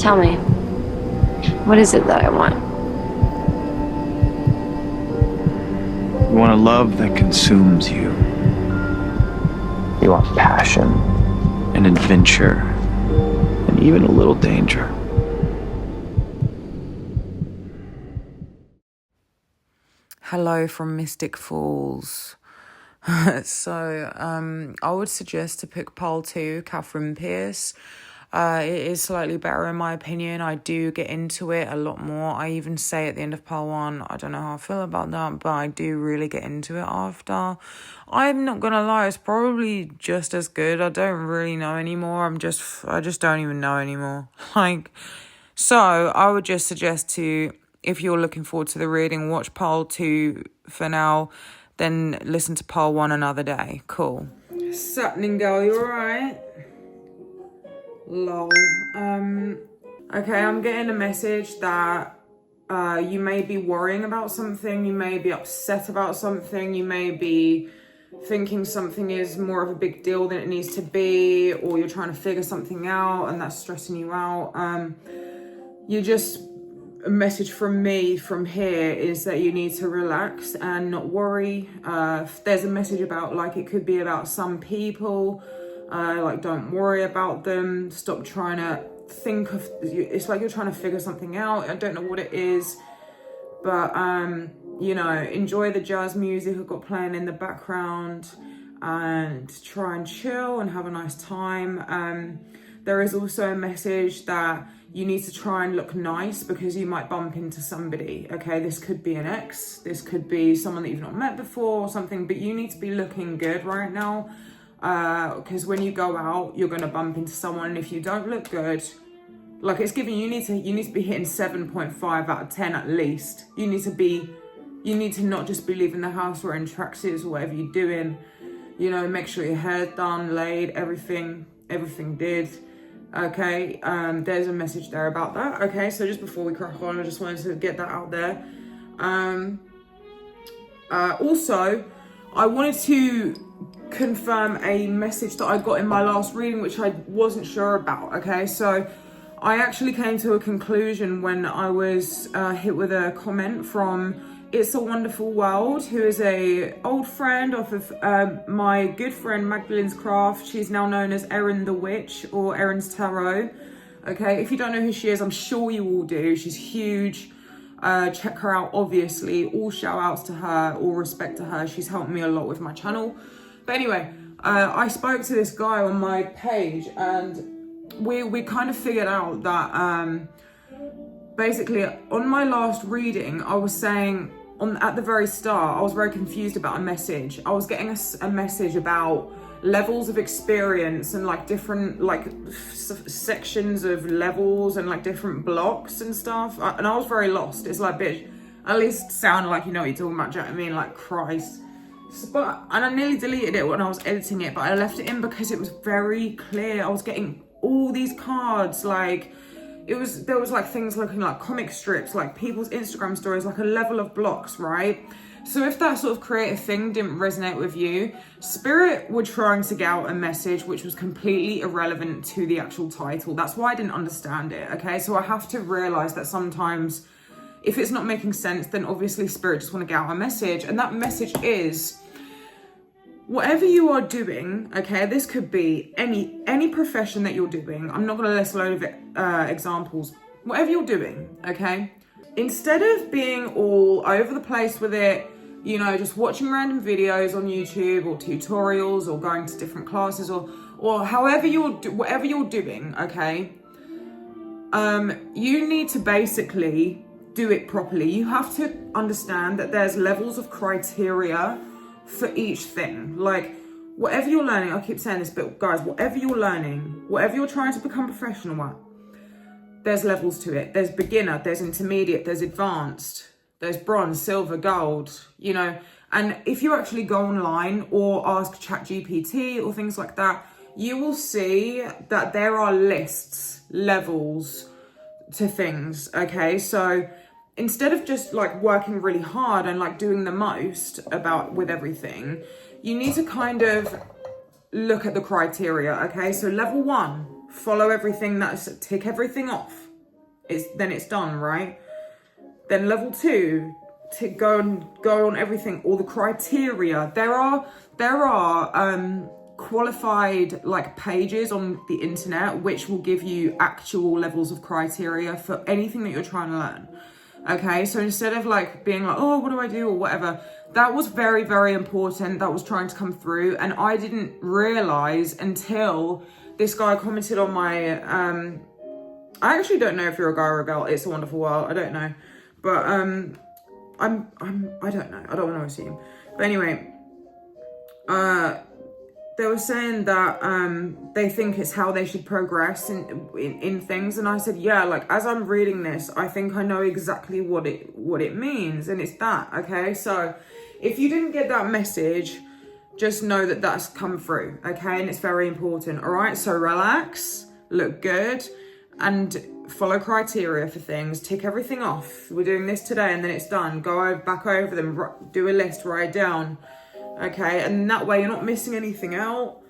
Tell me, what is it that I want? You want a love that consumes you. You want passion and adventure and even a little danger. Hello from Mystic Falls. I would suggest to pick Pole 2, Catherine Pierce. It is slightly better in my opinion. I do get into it a lot more. I even say at the end of Pole 1, I don't know how I feel about that, but I do really get into it after. I'm not gonna lie, it's probably just as good. I don't really know anymore. I just don't even know anymore. So I would just suggest to, if you're looking forward to the reading, watch Pole 2 for now, then listen to Pole 1 another day. Cool. What's happening, girl? You alright? Lol. Okay, I'm getting a message that you may be worrying about something, you may be upset about something, you may be thinking something is more of a big deal than it needs to be, or you're trying to figure something out and that's stressing you out. A message from me from here is that you need to relax and not worry. There's a message about, like, it could be about some people, like, don't worry about them. Stop trying to think of, it's like you're trying to figure something out. I don't know what it is, but enjoy the jazz music I've got playing in the background and try and chill and have a nice time. There is also a message that you need to try and look nice because you might bump into somebody, okay? This could be an ex, this could be someone that you've not met before or something, but you need to be looking good right now, because when you go out, you're gonna bump into someone, and if you don't look good, like, it's giving, you need to be hitting 7.5 out of 10 at least. You need to not just be leaving the house wearing tracksuits or whatever you're doing. Make sure your hair's done, laid, everything did. Okay, there's a message there about that. Okay, so just before we crack on, I just wanted to get that out there. Also, I wanted to confirm a message that I got in my last reading, which I wasn't sure about. Okay, so I actually came to a conclusion when I was hit with a comment from It's a Wonderful World, who is a old friend off of my good friend Magdalene's Craft. She's now known as Erin the Witch or Erin's Tarot. Okay, if you don't know who she is, I'm sure you all do. She's huge. Check her out, obviously. All shout outs to her, all respect to her. She's helped me a lot with my channel. But anyway, I spoke to this guy on my page, and we kind of figured out that basically on my last reading, I was saying at the very start, I was very confused about a message. I was getting a message about levels of experience and like different sections of levels and like different blocks and stuff. And I was very lost. It's like, bitch, at least sound like you know what you're talking about. Do you know what I mean? Like, Christ. And I nearly deleted it when I was editing it, but I left it in because it was very clear. I was getting all these cards, like there was like things looking like comic strips, like people's Instagram stories, like a level of blocks, right? So if that sort of creative thing didn't resonate with you, Spirit were trying to get out a message which was completely irrelevant to the actual title. That's why I didn't understand it, okay? So I have to realize that sometimes if it's not making sense, then obviously Spirit just want to get out a message. And that message is, whatever you are doing, okay, this could be any profession that you're doing. I'm not going to list a load of examples. Whatever you're doing, okay, instead of being all over the place with it, just watching random videos on YouTube or tutorials or going to different classes or whatever you're doing, okay, you need to basically do it properly. You have to understand that there's levels of criteria for each thing. Like, whatever you're learning, I keep saying this, but guys, whatever you're learning, whatever you're trying to become professional at, there's levels to it. There's beginner, there's intermediate, there's advanced, there's bronze, silver, gold, and if you actually go online or ask ChatGPT or things like that, you will see that there are levels to things, okay? So instead of just like working really hard and like doing the most with everything, you need to kind of look at the criteria, okay? So level 1, follow everything, tick everything off, it's done, right? Then level 2, to go on everything, all the criteria. There are qualified like pages on the internet which will give you actual levels of criteria for anything that you're trying to learn. Okay, so instead of like being like, oh, what do I do or whatever, that was very, very important. That was trying to come through, and I didn't realize until this guy commented on my I actually don't know if you're a guy or a girl. It's a Wonderful World. I don't know, but I don't know. I don't want to assume. But anyway, they were saying that they think it's how they should progress in things, and I said, yeah, like as I'm reading this, I think I know exactly what it means, and it's that. Okay, so if you didn't get that message, just know that that's come through. Okay, and it's very important. All right, so relax, look good, and follow criteria for things. Tick everything off. We're doing this today, and then it's done. Go back over them. Do a list. Write down. Okay, and that way you're not missing anything out,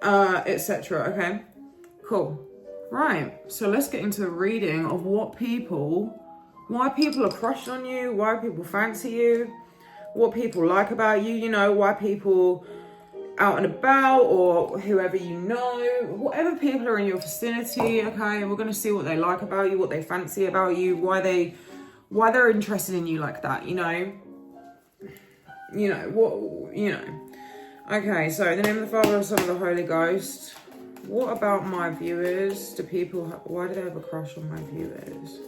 etc. Okay, cool. Right, so let's get into the reading of why people are crushed on you, why people fancy you, what people like about you, you know, why people out and about, or whoever you know, whatever people are in your vicinity. Okay, we're gonna see what they like about you, what they fancy about you, why they're interested in you like that, you know what, you know. Okay, so in the name of the Father, the Son, and the Holy Ghost. What about my viewers? Why do they have a crush on my viewers?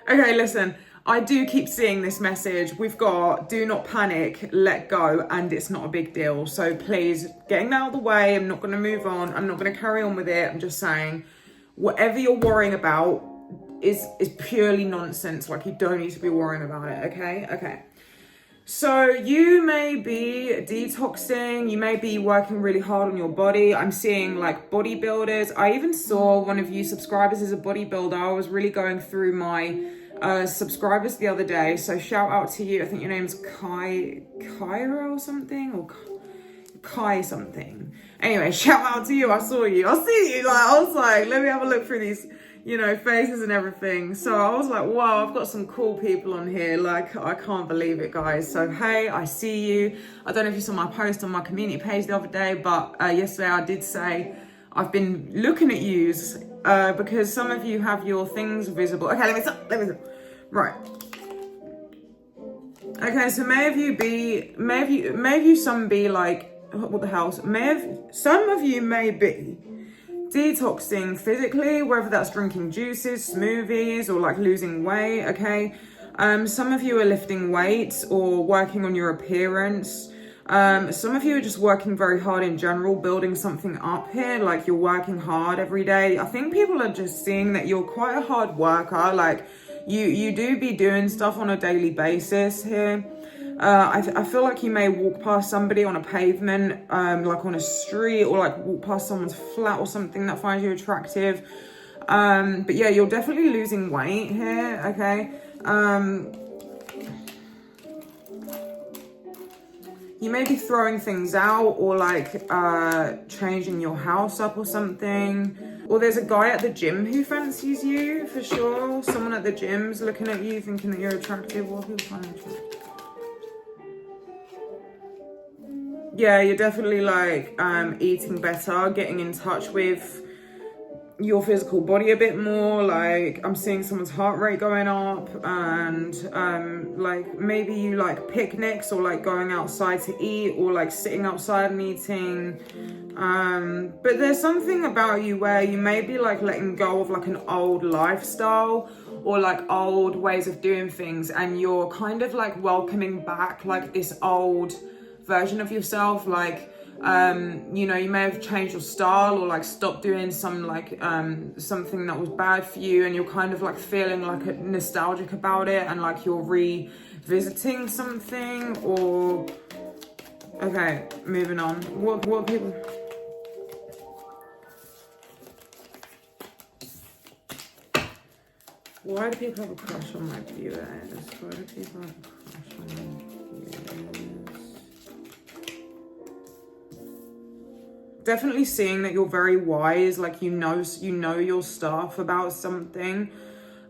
Okay, listen, I do keep seeing this message. We've got do not panic, let go, and it's not a big deal. So please, getting that out of the way. I'm not going to move on. I'm not going to carry on with it. I'm just saying, whatever you're worrying about is purely nonsense. Like, you don't need to be worrying about it, okay? Okay. So you may be detoxing, you may be working really hard on your body. I'm seeing like bodybuilders. I even saw one of you subscribers as a bodybuilder. I was really going through my subscribers the other day. So shout out to you. I think your name's Kyra or something, or Kai something. Anyway, shout out to you. I saw you. I see you. Like, I was like, let me have a look through these, you know, faces and everything. So I was like, wow, I've got some cool people on here. Like, I can't believe it, guys. So, hey, I see you. I don't know if you saw my post on my community page the other day, but yesterday I did say I've been looking at yous because some of you have your things visible. Okay, let me stop. Right. Okay, so some of you like, what the hell? Some of you may be detoxing physically, whether that's drinking juices, smoothies, or like losing weight. Okay, some of you are lifting weights or working on your appearance. Some of you are just working very hard in general, building something up here, like you're working hard every day. I think people are just seeing that you're quite a hard worker. Like you do be doing stuff on a daily basis here. I feel like you may walk past somebody on a pavement, like on a street, or like walk past someone's flat or something that finds you attractive. But yeah, you're definitely losing weight here, okay? You may be throwing things out, or like changing your house up or something. Or there's a guy at the gym who fancies you, for sure. Someone at the gym's looking at you, thinking that you're attractive. What people find attractive? Yeah, you're definitely like eating better, getting in touch with your physical body a bit more. Like, I'm seeing someone's heart rate going up, and like maybe you like picnics, or like going outside to eat, or like sitting outside and eating. But there's something about you where you may be like letting go of like an old lifestyle, or like old ways of doing things, and you're kind of like welcoming back like this old version of yourself. Like you know, you may have changed your style, or like stopped doing some like something that was bad for you, and you're kind of like feeling like nostalgic about it, and like you're revisiting something. Or okay, moving on. What people? Why do people have a crush on my viewers? Why do people have a crush on my viewers? Definitely seeing that you're very wise, like you know your stuff about something.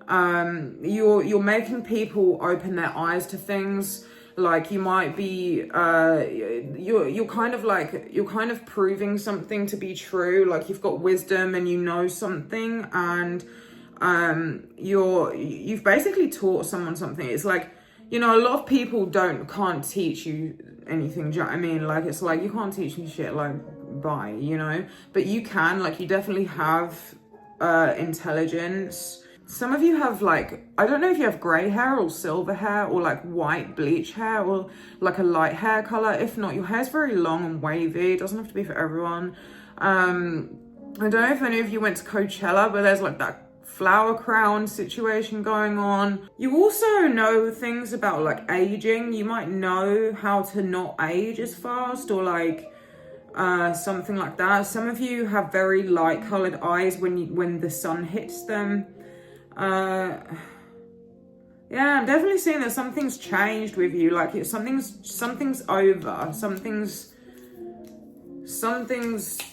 You're making people open their eyes to things. Like you might be you're kind of proving something to be true. Like you've got wisdom and you know something, and you've basically taught someone something. It's like, you know, a lot of people can't teach you anything. Do you know what I mean? Like it's like you can't teach me shit, like bye, you know, but you can, like you definitely have intelligence. Some of you have, like, I don't know if you have grey hair or silver hair or like white bleach hair or like a light hair color. If not, your hair's very long and wavy. It doesn't have to be for everyone. I don't know if any of you went to Coachella, but there's like that flower crown situation going on. You also know things about like aging. You might know how to not age as fast, or like something like that. Some of you have very light colored eyes when the sun hits them. Yeah, I'm definitely seeing that something's changed with you. Like something's over.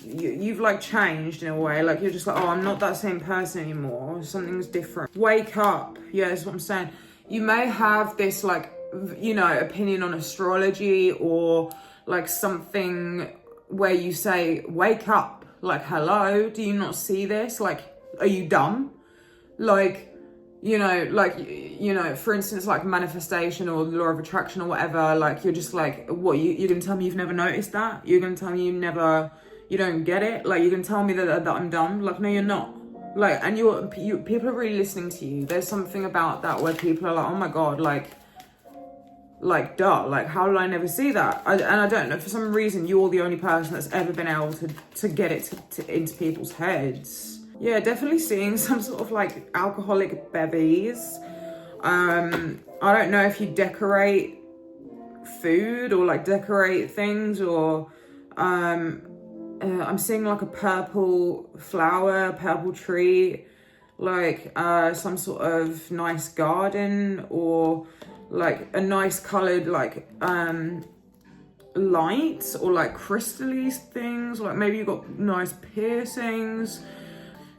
You've like changed in a way. Like you're just like, oh, I'm not that same person anymore. Something's different. Wake up. Yeah, that's what I'm saying. You may have this like, you know, opinion on astrology or like something where you say, wake up. Like, hello, do you not see this? Like, are you dumb? Like, you know, for instance, like manifestation or the law of attraction or whatever, like you're just like, what, you're gonna tell me you've never noticed that? You're gonna tell me you don't get it? Like, you're gonna tell me that I'm dumb? Like, no, you're not. Like, and people are really listening to you. There's something about that where people are like, oh my God, like duh, like how did I never see that? And I don't know, for some reason, you're the only person that's ever been able to get it into people's heads. Yeah, definitely seeing some sort of like alcoholic bevies. I don't know if you decorate food or like decorate things, or I'm seeing like a purple flower, purple tree, like some sort of nice garden, or like a nice colored like lights, or like crystally things, like maybe you've got nice piercings.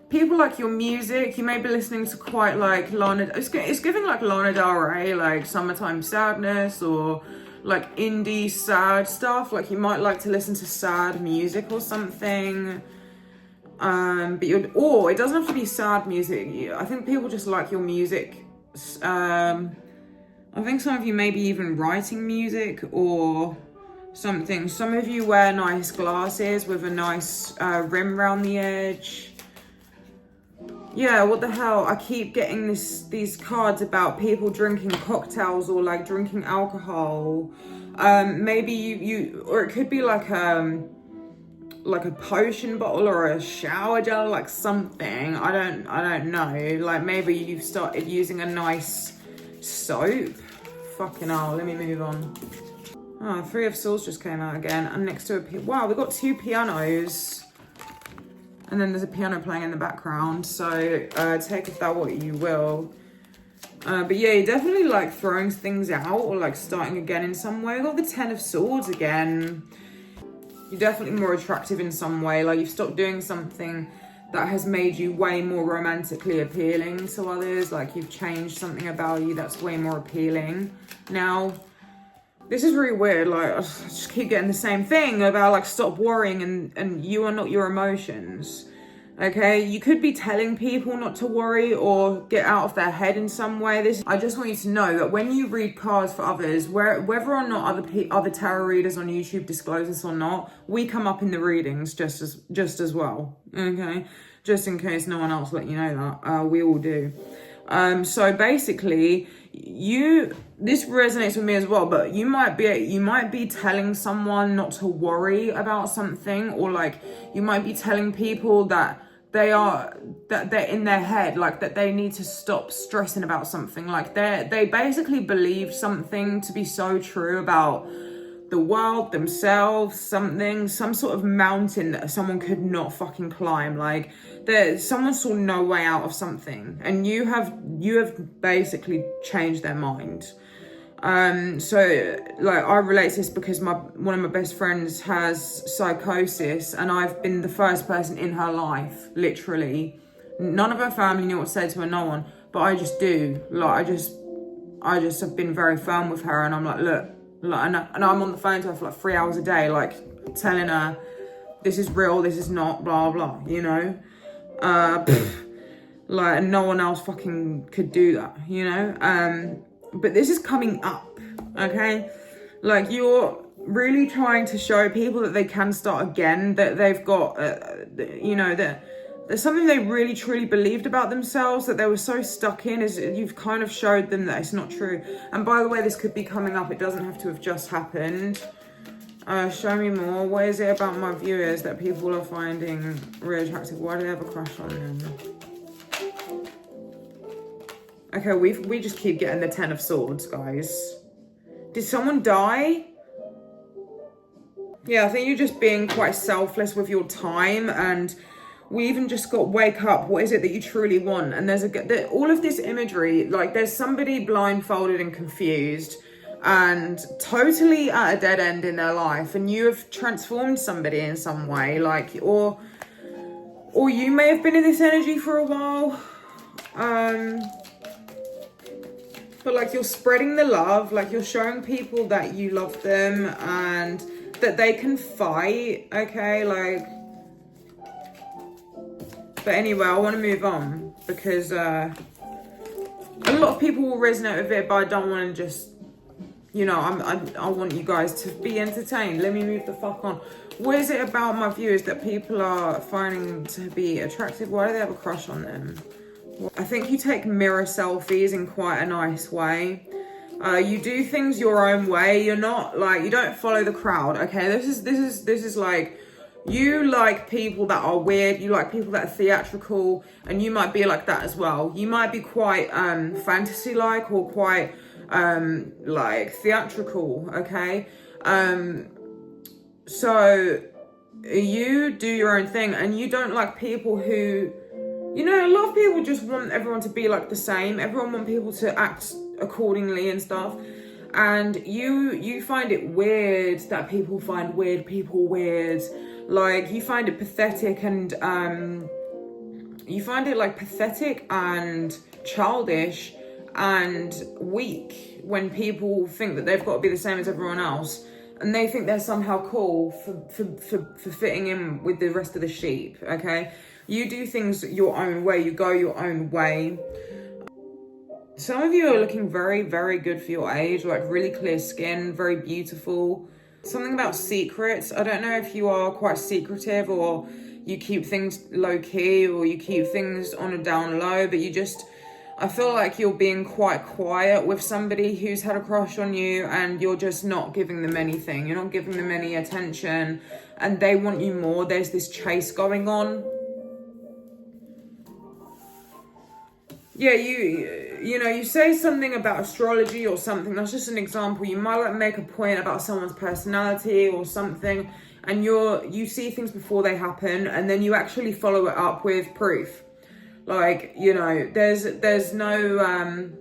People like your music. You may be listening to quite like Lana. It's giving like Lana Del Rey, like Summertime Sadness, or like indie sad stuff. Like you might like to listen to sad music or something. But it doesn't have to be sad music. I think people just like your music. I think some of you may be even writing music or something. Some of you wear nice glasses with a nice rim around the edge. Yeah, what the hell? I keep getting these cards about people drinking cocktails or like drinking alcohol. Maybe you or it could be like a potion bottle or a shower gel, like something. I don't know. Like maybe you've started using a nice soap. Fucking hell, let me move on. Oh, Three of Swords just came out again, and next to wow, we've got two pianos. And then there's a piano playing in the background, so take of that what you will. But yeah, you're definitely like throwing things out or like starting again in some way. I got the Ten of Swords again. You're definitely more attractive in some way. Like you've stopped doing something that has made you way more romantically appealing to others. Like you've changed something about you that's way more appealing now. This is really weird. Like I just keep getting the same thing about like stop worrying and you are not your emotions. Okay, you could be telling people not to worry or get out of their head in some way. I just want you to know that when you read cards for others, whether or not other tarot readers on YouTube disclose this or not, we come up in the readings just as well. Okay, just in case no one else let you know that, we all do. So basically, this resonates with me as well, but you might be telling someone not to worry about something, or like you might be telling people that they're in their head, like that they need to stop stressing about something. Like they basically believe something to be so true about the world, themselves, some sort of mountain that someone could not fucking climb. Like someone saw no way out of something, and you have basically changed their mind. So like I relate to this because one of my best friends has psychosis, and I've been the first person in her life, literally. None of her family knew what to say to her, no one. but I just do. Like, I just have been very firm with her, and I'm like, look, like, and I'm on the phone to her for like 3 hours a day, like telling her this is real, this is not, blah blah, you know. Like, and no one else fucking could do that, you know. But this is coming up, okay? Like, you're really trying to show people that they can start again, that they've got, you know, that there's something they really truly believed about themselves that they were so stuck in. Is you've kind of showed them that it's not true. And by the way, this could be coming up. It doesn't have to have just happened. Show me more. What is it about my viewers that people are finding really attractive? Why do they have a crush on them? Okay, we just keep getting the 10 of Swords, guys. Did someone die? Yeah, I think you're just being quite selfless with your time, and we even just got wake up. What is it that you truly want? And there's all of this imagery, like there's somebody blindfolded and confused and totally at a dead end in their life, and you have transformed somebody in some way, like, or you may have been in this energy for a while, but like you're spreading the love, like you're showing people that you love them and that they can fight, okay, like. But anyway, I want to move on because a lot of people will resonate with it, but I don't want to just, you know, I want you guys to be entertained. Let me move the fuck on. What is it about my viewers that people are finding to be attractive? Why do they have a crush on them? I think you take mirror selfies in quite a nice way. You do things your own way. You're not like, you don't follow the crowd. Okay, this is like, you like people that are weird, you like people that are theatrical, and you might be like that as well. You might be quite fantasy-like or quite like theatrical, okay? So you do your own thing, and you don't like people who, you know, a lot of people just want everyone to be like the same. Everyone want people to act accordingly and stuff. And you find it weird that people find weird people weird. Like, you find it pathetic, and you find it like pathetic and childish and weak when people think that they've got to be the same as everyone else, and they think they're somehow cool for fitting in with the rest of the sheep, okay? You do things your own way, you go your own way. Some of you are looking very, very good for your age, like really clear skin, very beautiful. Something about secrets. I don't know if you are quite secretive, or you keep things low key, or you keep things on a down low, but I feel like you're being quite quiet with somebody who's had a crush on you, and you're just not giving them anything. You're not giving them any attention, and they want you more. There's this chase going on. Yeah, you know, you say something about astrology or something. That's just an example. You might like make a point about someone's personality or something, and you see things before they happen, and then you actually follow it up with proof. Like, you know, there's no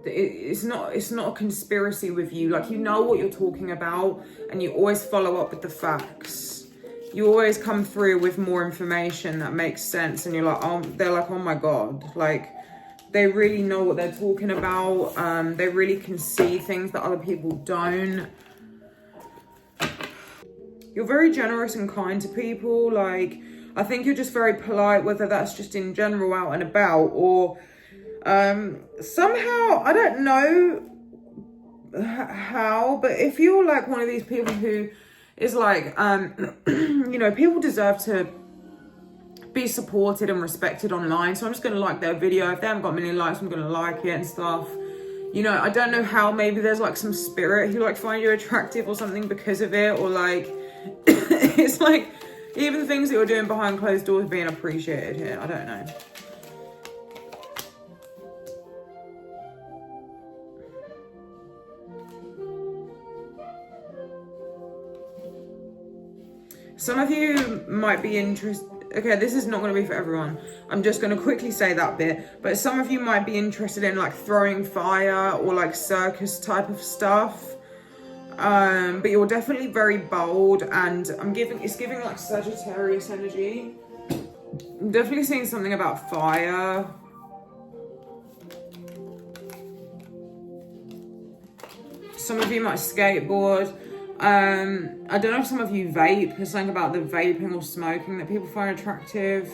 it's not a conspiracy with you. Like, you know what you're talking about, and you always follow up with the facts. You always come through with more information that makes sense, and you're like, oh, they're like, oh my God, like, they really know what they're talking about. They really can see things that other people don't. You're very generous and kind to people. Like, I think you're just very polite, whether that's just in general out and about, or somehow, I don't know how, but if you're like one of these people who is like, you know, people deserve to be supported and respected online, so I'm just gonna like their video. If they haven't got a million likes, I'm gonna like it and stuff. You know, I don't know how, maybe there's like some spirit who like find you attractive or something because of it, or like it's like even things that you're doing behind closed doors being appreciated here. I don't know. Some of you might be interested. Okay, this is not going to be for everyone. I'm just going to quickly say that bit. But some of you might be interested in like throwing fire or like circus type of stuff. But you're definitely very bold, and it's giving like Sagittarius energy. I'm definitely seeing something about fire. Some of you might skateboard. I don't know if some of you vape. There's something about the vaping or smoking that people find attractive.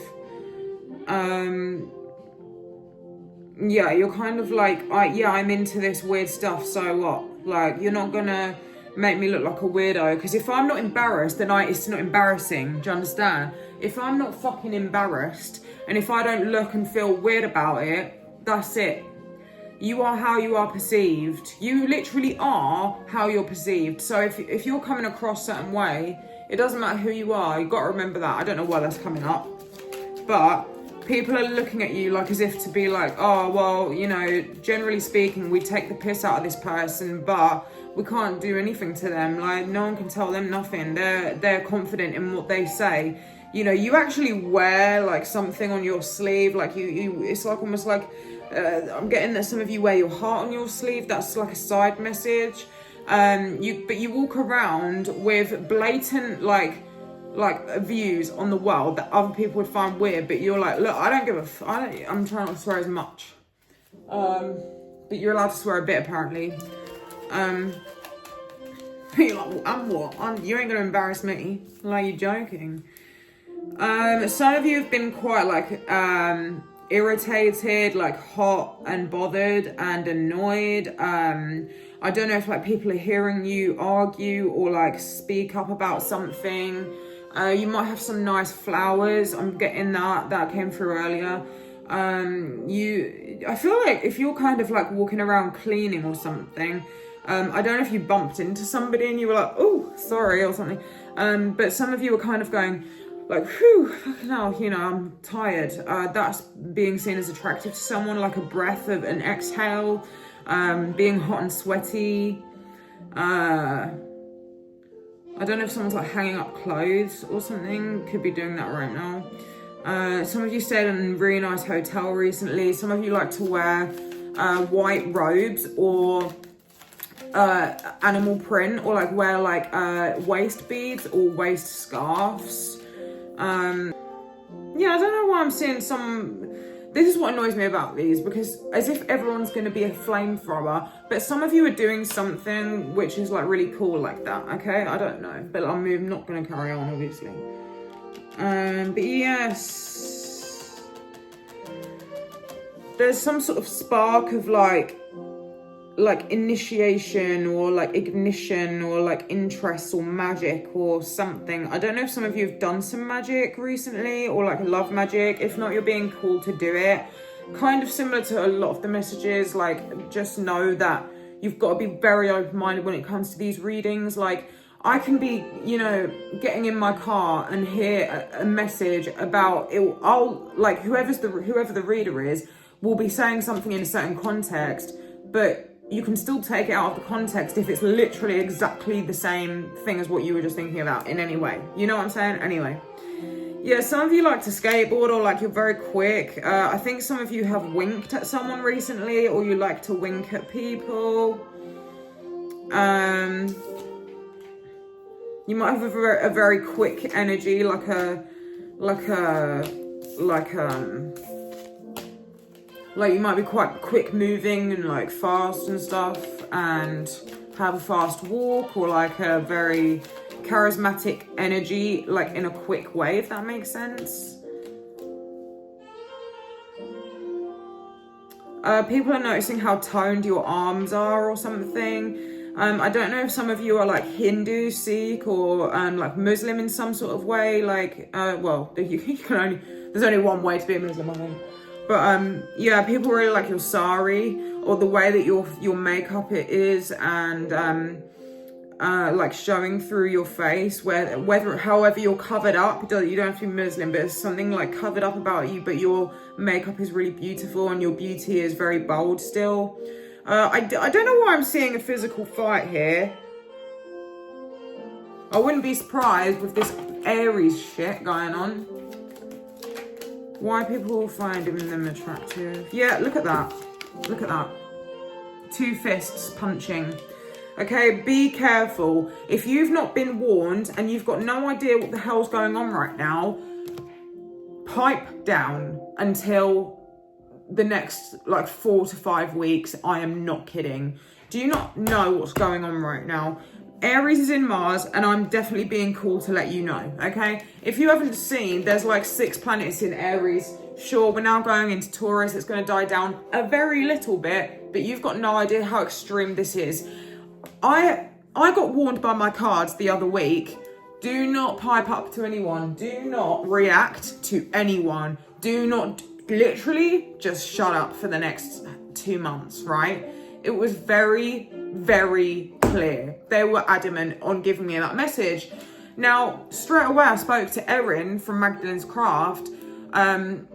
Yeah, you're kind of like, I'm into this weird stuff, so what? Like, you're not gonna make me look like a weirdo, because if I'm not embarrassed, then it's not embarrassing, do you understand? If I'm not fucking embarrassed, and if I don't look and feel weird about it, that's it. You are how you are perceived. You literally are how you're perceived. So if you're coming across a certain way, it doesn't matter who you are, you've got to remember that. I don't know why that's coming up, but people are looking at you like as if to be like, oh, well, you know, generally speaking, we take the piss out of this person, but we can't do anything to them. Like, no one can tell them nothing. They're confident in what they say. You know, you actually wear like something on your sleeve, like you it's like almost like, I'm getting that some of you wear your heart on your sleeve. That's like a side message. But you walk around with blatant like views on the world that other people would find weird, but you're like, look, I don't give a I'm trying not to swear as much, but you're allowed to swear a bit apparently. You're like, well, I'm what? You ain't gonna embarrass me. Like, you joking? Some of you have been quite like irritated, like hot and bothered and annoyed. I don't know if like people are hearing you argue or like speak up about something. You might have some nice flowers. I'm getting that came through earlier. I feel like if you're kind of like walking around cleaning or something, I don't know if you bumped into somebody and you were like, oh, sorry, or something. But some of you are kind of going like, whew, now, you know, I'm tired. That's being seen as attractive to someone, like a breath of an exhale, being hot and sweaty. I don't know if someone's like hanging up clothes or something. Could be doing that right now. Some of you stayed in a really nice hotel recently. Some of you like to wear white robes or animal print, or like wear like waist beads or waist scarves. Yeah, I don't know why I'm seeing this is what annoys me about these, because as if everyone's going to be a flamethrower, but some of you are doing something which is like really cool like that, okay? I don't know, but I'm not going to carry on, obviously. But yes, there's some sort of spark of like initiation or like ignition or like interest or magic or something. I don't know if some of you have done some magic recently or like love magic. If not, you're being called to do it. Kind of similar to a lot of the messages, like just know that you've got to be very open-minded when it comes to these readings. Like, I can be, you know, getting in my car and hear a message about it. I'll like whoever the reader is will be saying something in a certain context, but you can still take it out of the context if it's literally exactly the same thing as what you were just thinking about in any way. You know what I'm saying? Anyway. Yeah, some of you like to skateboard or like you're very quick. I think some of you have winked at someone recently, or you like to wink at people. You might have a very quick energy, like you might be quite quick moving and like fast and stuff, and have a fast walk, or like a very charismatic energy, like in a quick way, if that makes sense. People are noticing how toned your arms are or something. I don't know if some of you are like Hindu, Sikh, or like Muslim in some sort of way. Like, well, there's only one way to be a Muslim, I think. But yeah, people really like your sari, or the way that your makeup it is, and like showing through your face, however you're covered up. You don't have to be Muslim, but there's something like covered up about you, but your makeup is really beautiful and your beauty is very bold still. I don't know why I'm seeing a physical fight here. I wouldn't be surprised with this Aries shit going on. Why people find them attractive. Yeah, look at that. Look at that. Two fists punching. Okay, be careful. If you've not been warned and you've got no idea what the hell's going on right now, pipe down until the next like 4 to 5 weeks. I am not kidding. Do you not know what's going on right now? Aries is in Mars, and I'm definitely being called to let you know, okay? If you haven't seen, there's like 6 planets in Aries. Sure, we're now going into Taurus. It's going to die down a very little bit, but you've got no idea how extreme this is. I got warned by my cards the other week. Do not pipe up to anyone. Do not react to anyone. Do not, literally, just shut up for the next 2 months, right? It was very, very clear. They were adamant on giving me that message. Now, straight away, I spoke to Erin from Magdalene's Craft, and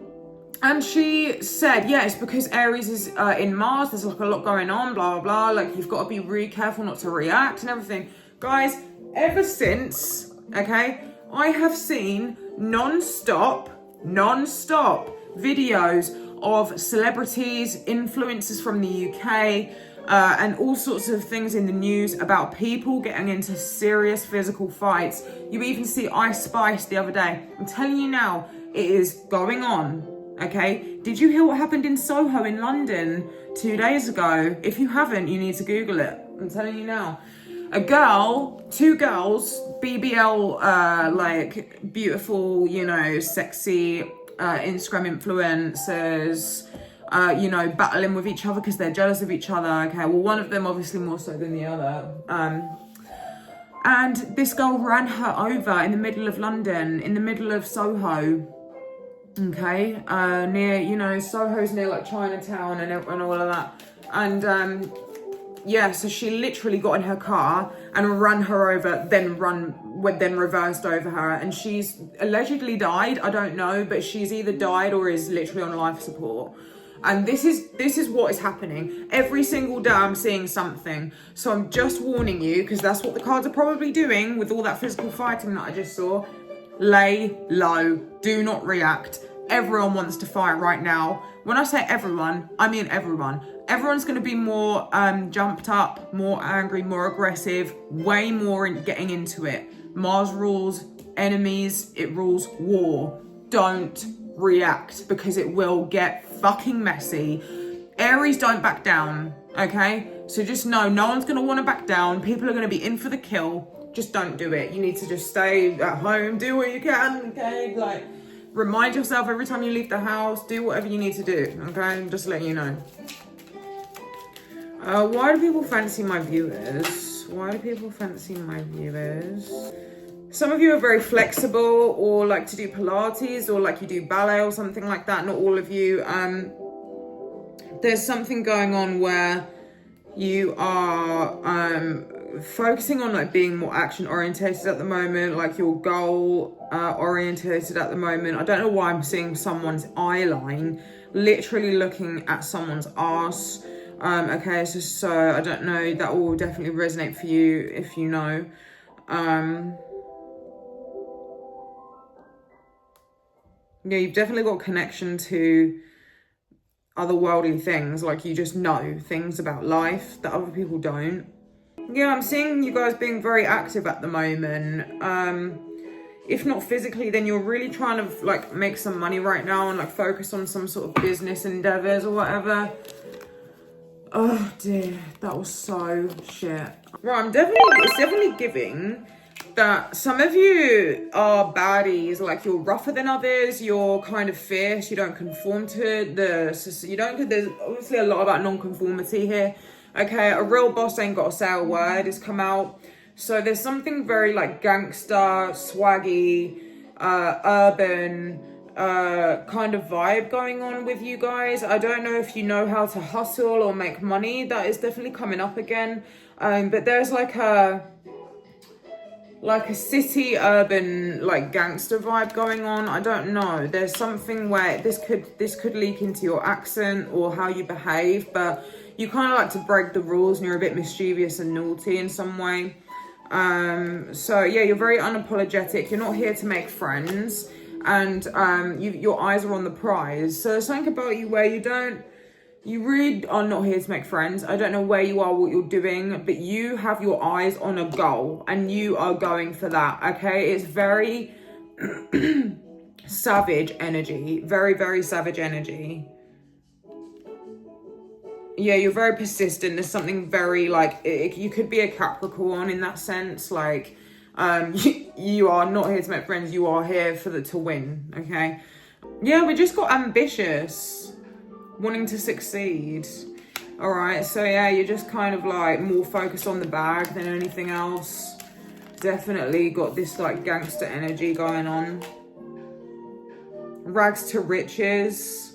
she said, yeah, it's because Aries is in Mars. There's like a lot going on, blah, blah, blah. Like, you've got to be really careful not to react and everything. Guys, ever since, okay, I have seen non-stop videos of celebrities, influencers from the UK, and all sorts of things in the news about people getting into serious physical fights. You even see Ice Spice the other day. I'm telling you now, it is going on, okay? Did you hear what happened in Soho in London 2 days ago? If you haven't, you need to Google it. I'm telling you now. Two girls, BBL, like beautiful, you know, sexy Instagram influencers, you know, battling with each other because they're jealous of each other. Okay, well, one of them obviously more so than the other. And this girl ran her over in the middle of London, in the middle of Soho. Okay, near, you know, Soho's near like Chinatown and all of that. And yeah, so she literally got in her car and ran her over, then reversed over her, and she's allegedly died. I don't know, but she's either died or is literally on life support. And this is what is happening. Every single day I'm seeing something. So I'm just warning you, because that's what the cards are probably doing with all that physical fighting that I just saw. Lay low. Do not react. Everyone wants to fight right now. When I say everyone, I mean everyone. Everyone's going to be more jumped up, more angry, more aggressive, way more getting into it. Mars rules enemies, it rules war. Don't react, because it will get fucking messy. Aries don't back down, okay? So just know, no one's going to want to back down. People are going to be in for the kill. Just don't do it. You need to just stay at home, do what you can, okay? Like, remind yourself every time you leave the house, do whatever you need to do, okay? Just letting you know. Why do people fancy my viewers? Why do people fancy my viewers? Some of you are very flexible, or like to do Pilates, or like you do ballet or something like that. Not all of you. There's something going on where you are focusing on like being more action orientated at the moment, like your goal orientated at the moment. I don't know why I'm seeing someone's eye line, literally looking at someone's arse. Okay, so I don't know, that will definitely resonate for you if you know. Yeah, you've definitely got a connection to otherworldly things, like you just know things about life that other people don't. Yeah, I'm seeing you guys being very active at the moment. If not physically, then you're really trying to like make some money right now and like focus on some sort of business endeavors or whatever. Oh dear, that was so shit. Right, it's definitely giving that some of you are baddies, like you're rougher than others, you're kind of fierce, you don't conform to there's obviously a lot about non-conformity here. Okay, a real boss ain't got to say a word has come out. So there's something very like gangster, swaggy, urban, kind of vibe going on with you guys. I don't know if you know how to hustle or make money. That is definitely coming up again. But there's like a city urban like gangster vibe going on. I don't know. There's something where this could leak into your accent or how you behave, but you kind of like to break the rules and you're a bit mischievous and naughty in some way. So yeah, you're very unapologetic. You're not here to make friends, and your eyes are on the prize. So there's something about you where you really are not here to make friends. I don't know where you are, what you're doing, but you have your eyes on a goal and you are going for that, okay? It's very savage energy, very, very savage energy. Yeah, you're very persistent. There's something very like you could be a Capricorn in that sense. Like, you are not here to make friends. You are here to win. Okay. Yeah, we just got ambitious, wanting to succeed. All right. So yeah, you're just kind of like more focused on the bag than anything else. Definitely got this like gangster energy going on. Rags to riches.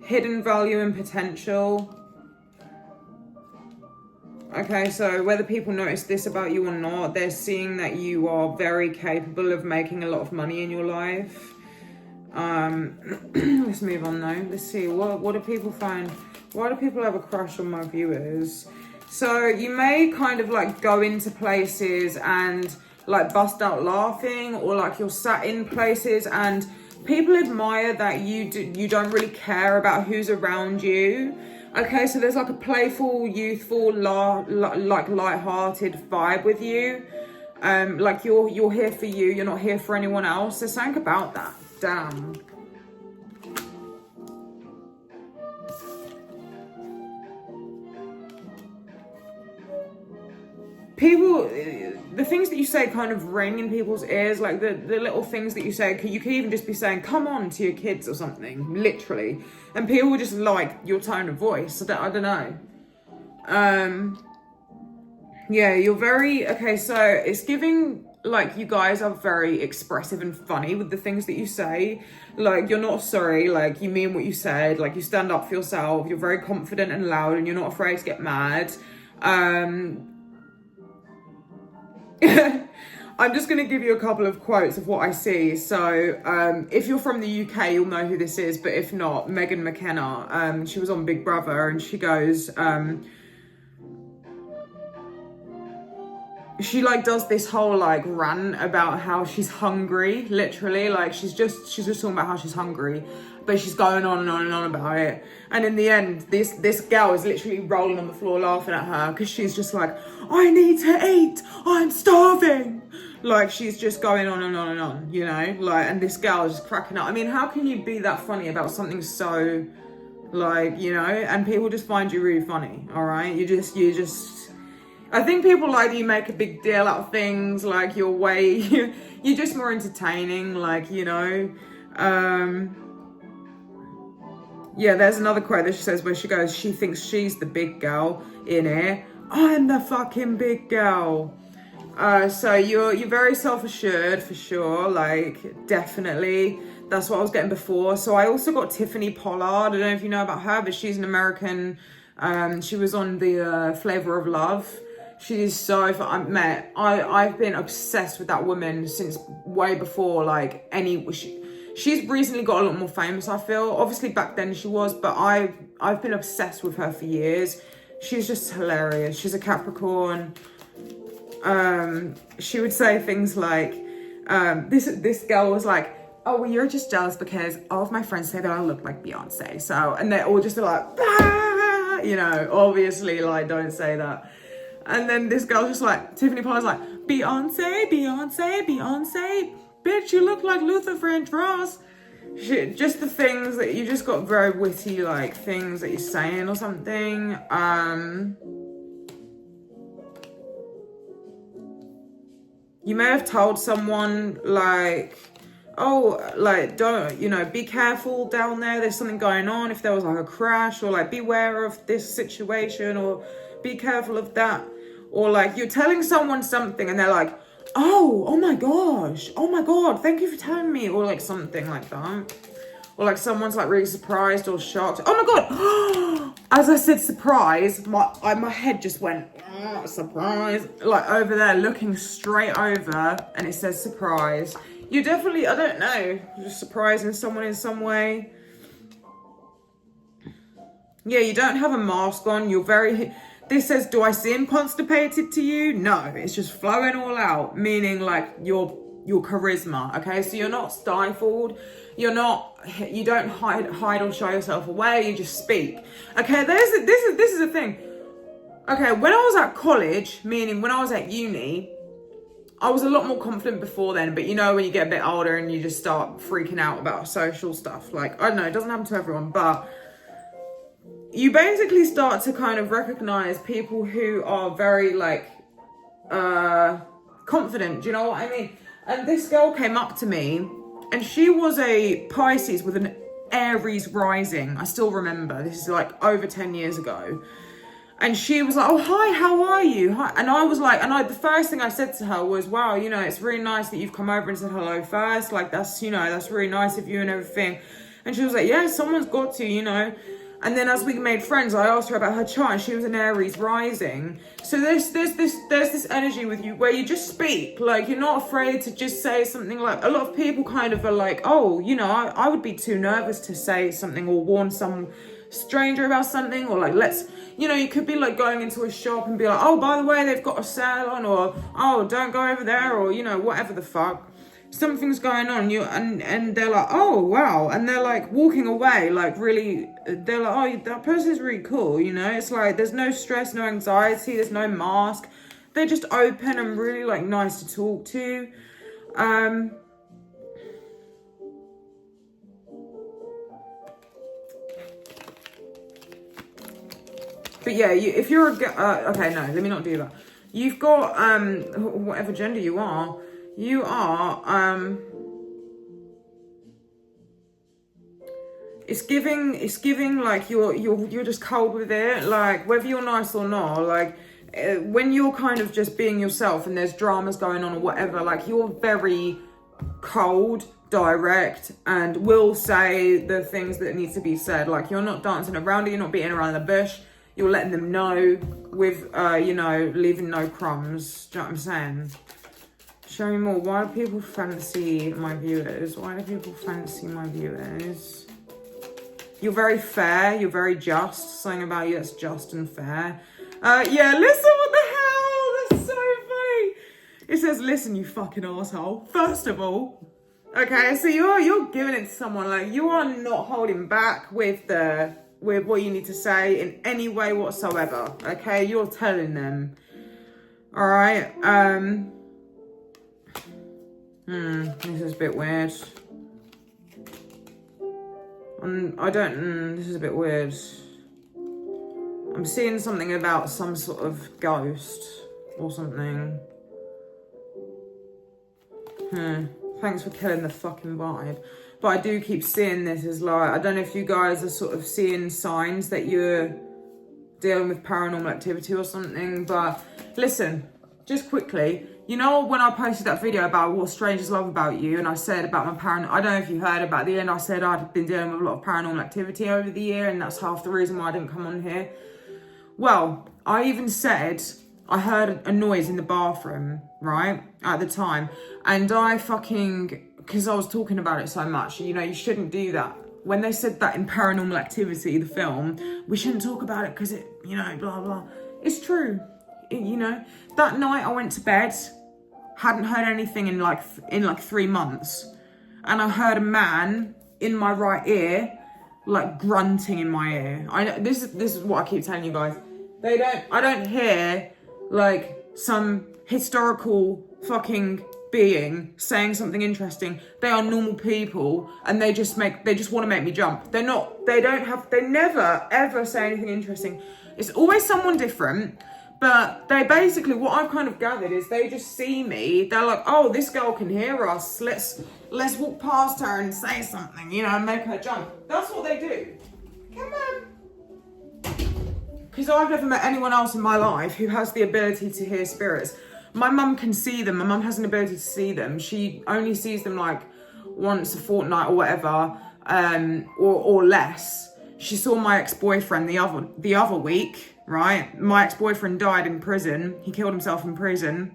Hidden value and potential. Okay, so whether people notice this about you or not, they're seeing that you are very capable of making a lot of money in your life. Let's move on though. Let's see, what do people find? Why do people have a crush on my viewers? So you may kind of like go into places and like bust out laughing, or like you're sat in places and people admire that you don't really care about who's around you. Okay, so there's like a playful, youthful, like light-hearted vibe with you. Like you're here for you. You're not here for anyone else. There's something about that. Damn. People, the things that you say kind of ring in people's ears, like the little things that you say. You could even just be saying, come on, to your kids or something, literally. And people will just like your tone of voice. I don't know. Yeah, you're very, okay, so it's giving, like, you guys are very expressive and funny with the things that you say. Like, you're not sorry, like, you mean what you said, like, you stand up for yourself, you're very confident and loud, and you're not afraid to get mad. I'm just going to give you a couple of quotes of what I see. So if you're from the UK, you'll know who this is. But if not, Megan McKenna, she was on Big Brother, and she goes, she like does this whole like rant about how she's hungry, literally. Like she's just talking about how she's hungry, but she's going on and on and on about it. And in the end, this girl is literally rolling on the floor laughing at her because she's just like, I need to eat, I'm starving. Like she's just going on and on and on, you know, like, and this girl is just cracking up. I mean, how can you be that funny about something so like, you know, and people just find you really funny. All right. You just, I think people like you make a big deal out of things, like you're just more entertaining, like, you know. Yeah, there's another quote that she says where she goes, she thinks she's the big girl in it. I'm the fucking big girl. So you're very self-assured for sure, like definitely. That's what I was getting before. So I also got Tiffany Pollard. I don't know if you know about her, but she's an American. She was on the Flavor of Love. She's so, I've been obsessed with that woman since way before, like, she's recently got a lot more famous, I feel. Obviously, back then she was, but I've been obsessed with her for years. She's just hilarious. She's a Capricorn. She would say things like, this girl was like, oh, well, you're just jealous because all of my friends say that I look like Beyonce. So, and they're all just like, ah! You know, obviously, like, don't say that. And then this girl's just like, Tiffany Pollard's like, Beyonce, Beyonce, Beyonce. Bitch, you look like Luther Vandross. Shit, just the things that you just got very witty, like, things that you're saying or something. You may have told someone, like, oh, like, don't, you know, be careful down there. There's something going on. If there was, like, a crash, or, like, beware of this situation, or be careful of that. Or, like, you're telling someone something and they're like, oh my gosh, oh my God, thank you for telling me. Or, like, something like that. Or, like, someone's, like, really surprised or shocked. Oh, my God. As I said surprise, my head just went, oh, surprise. Like, over there, looking straight over, and it says surprise. You definitely, I don't know, just surprising someone in some way. Yeah, you don't have a mask on. You're very... This says, do I seem constipated to you? No, it's just flowing all out, meaning like your charisma, okay? So you're not stifled. You don't hide or shy yourself away. You just speak. Okay, this is the thing. Okay, when I was at college, meaning when I was at uni, I was a lot more confident before then, but you know, when you get a bit older and you just start freaking out about social stuff, like, I don't know, it doesn't happen to everyone, but you basically start to kind of recognize people who are very, like, confident, do you know what I mean? And this girl came up to me, and she was a Pisces with an Aries rising. I still remember, this is like over 10 years ago. And she was like, oh, hi, how are you? Hi. And I was like, the first thing I said to her was, wow, you know, it's really nice that you've come over and said hello first. Like, that's, you know, that's really nice of you and everything. And she was like, yeah, someone's got to, you know. And then as we made friends, I asked her about her chart, and she was an Aries rising. So there's this energy with you where you just speak. Like, you're not afraid to just say something. Like, a lot of people kind of are like, oh, you know, I would be too nervous to say something or warn some stranger about something, or like, let's, you know, you could be like going into a shop and be like, oh, by the way, they've got a sale on, or oh, don't go over there, or, you know, whatever the fuck, something's going on, and they're like, oh, wow, and they're like walking away, like, really, they're like, oh, that person's really cool, you know. It's like, there's no stress, no anxiety, there's no mask, they're just open and really, like, nice to talk to. But yeah, if you're okay, no, let me not do that. You've got, whatever gender you are, it's giving like you're just cold with it, like, whether you're nice or not, like, when you're kind of just being yourself and there's dramas going on or whatever, like, you're very cold, direct, and will say the things that need to be said. Like, you're not dancing around it, you're not beating around the bush. You're letting them know with, you know, leaving no crumbs. Do you know what I'm saying? Show me more. Why do people fancy my viewers? Why do people fancy my viewers? You're very fair. You're very just. Something about you that's just and fair. Yeah, listen, what the hell? That's so funny. It says, listen, you fucking asshole. First of all. Okay, so you're giving it to someone. Like, you are not holding back with what you need to say in any way whatsoever, okay? You're telling them. All right. This is a bit weird. This is a bit weird. I'm seeing something about some sort of ghost or something. Thanks for killing the fucking vibe. But I do keep seeing this as, like, I don't know if you guys are sort of seeing signs that you're dealing with paranormal activity or something. But listen, just quickly, you know when I posted that video about what strangers love about you, and I said about my I don't know if you heard about the end, I said I'd been dealing with a lot of paranormal activity over the year, and that's half the reason why I didn't come on here. Well, I even said I heard a noise in the bathroom, right, at the time, and I fucking, because I was talking about it so much, you know, you shouldn't do that. When they said that in Paranormal Activity, the film, we shouldn't talk about it because it, you know, blah, blah. It's true. You know, that night I went to bed, hadn't heard anything in like 3 months. And I heard a man in my right ear, like grunting in my ear. This is what I keep telling you guys. I don't hear like some historical fucking being saying something interesting. They are normal people, and they just want to make me jump. They never ever say anything interesting. It's always someone different, but they basically, what I've kind of gathered is they just see me, they're like, oh, this girl can hear us, let's walk past her and say something, you know, and make her jump. That's what they do. Come on. Because I've never met anyone else in my life who has the ability to hear spirits. My mum can see them. My mum has an ability to see them. She only sees them like once a fortnight or whatever, or less. She saw my ex-boyfriend the other week, right? My ex-boyfriend died in prison. He killed himself in prison.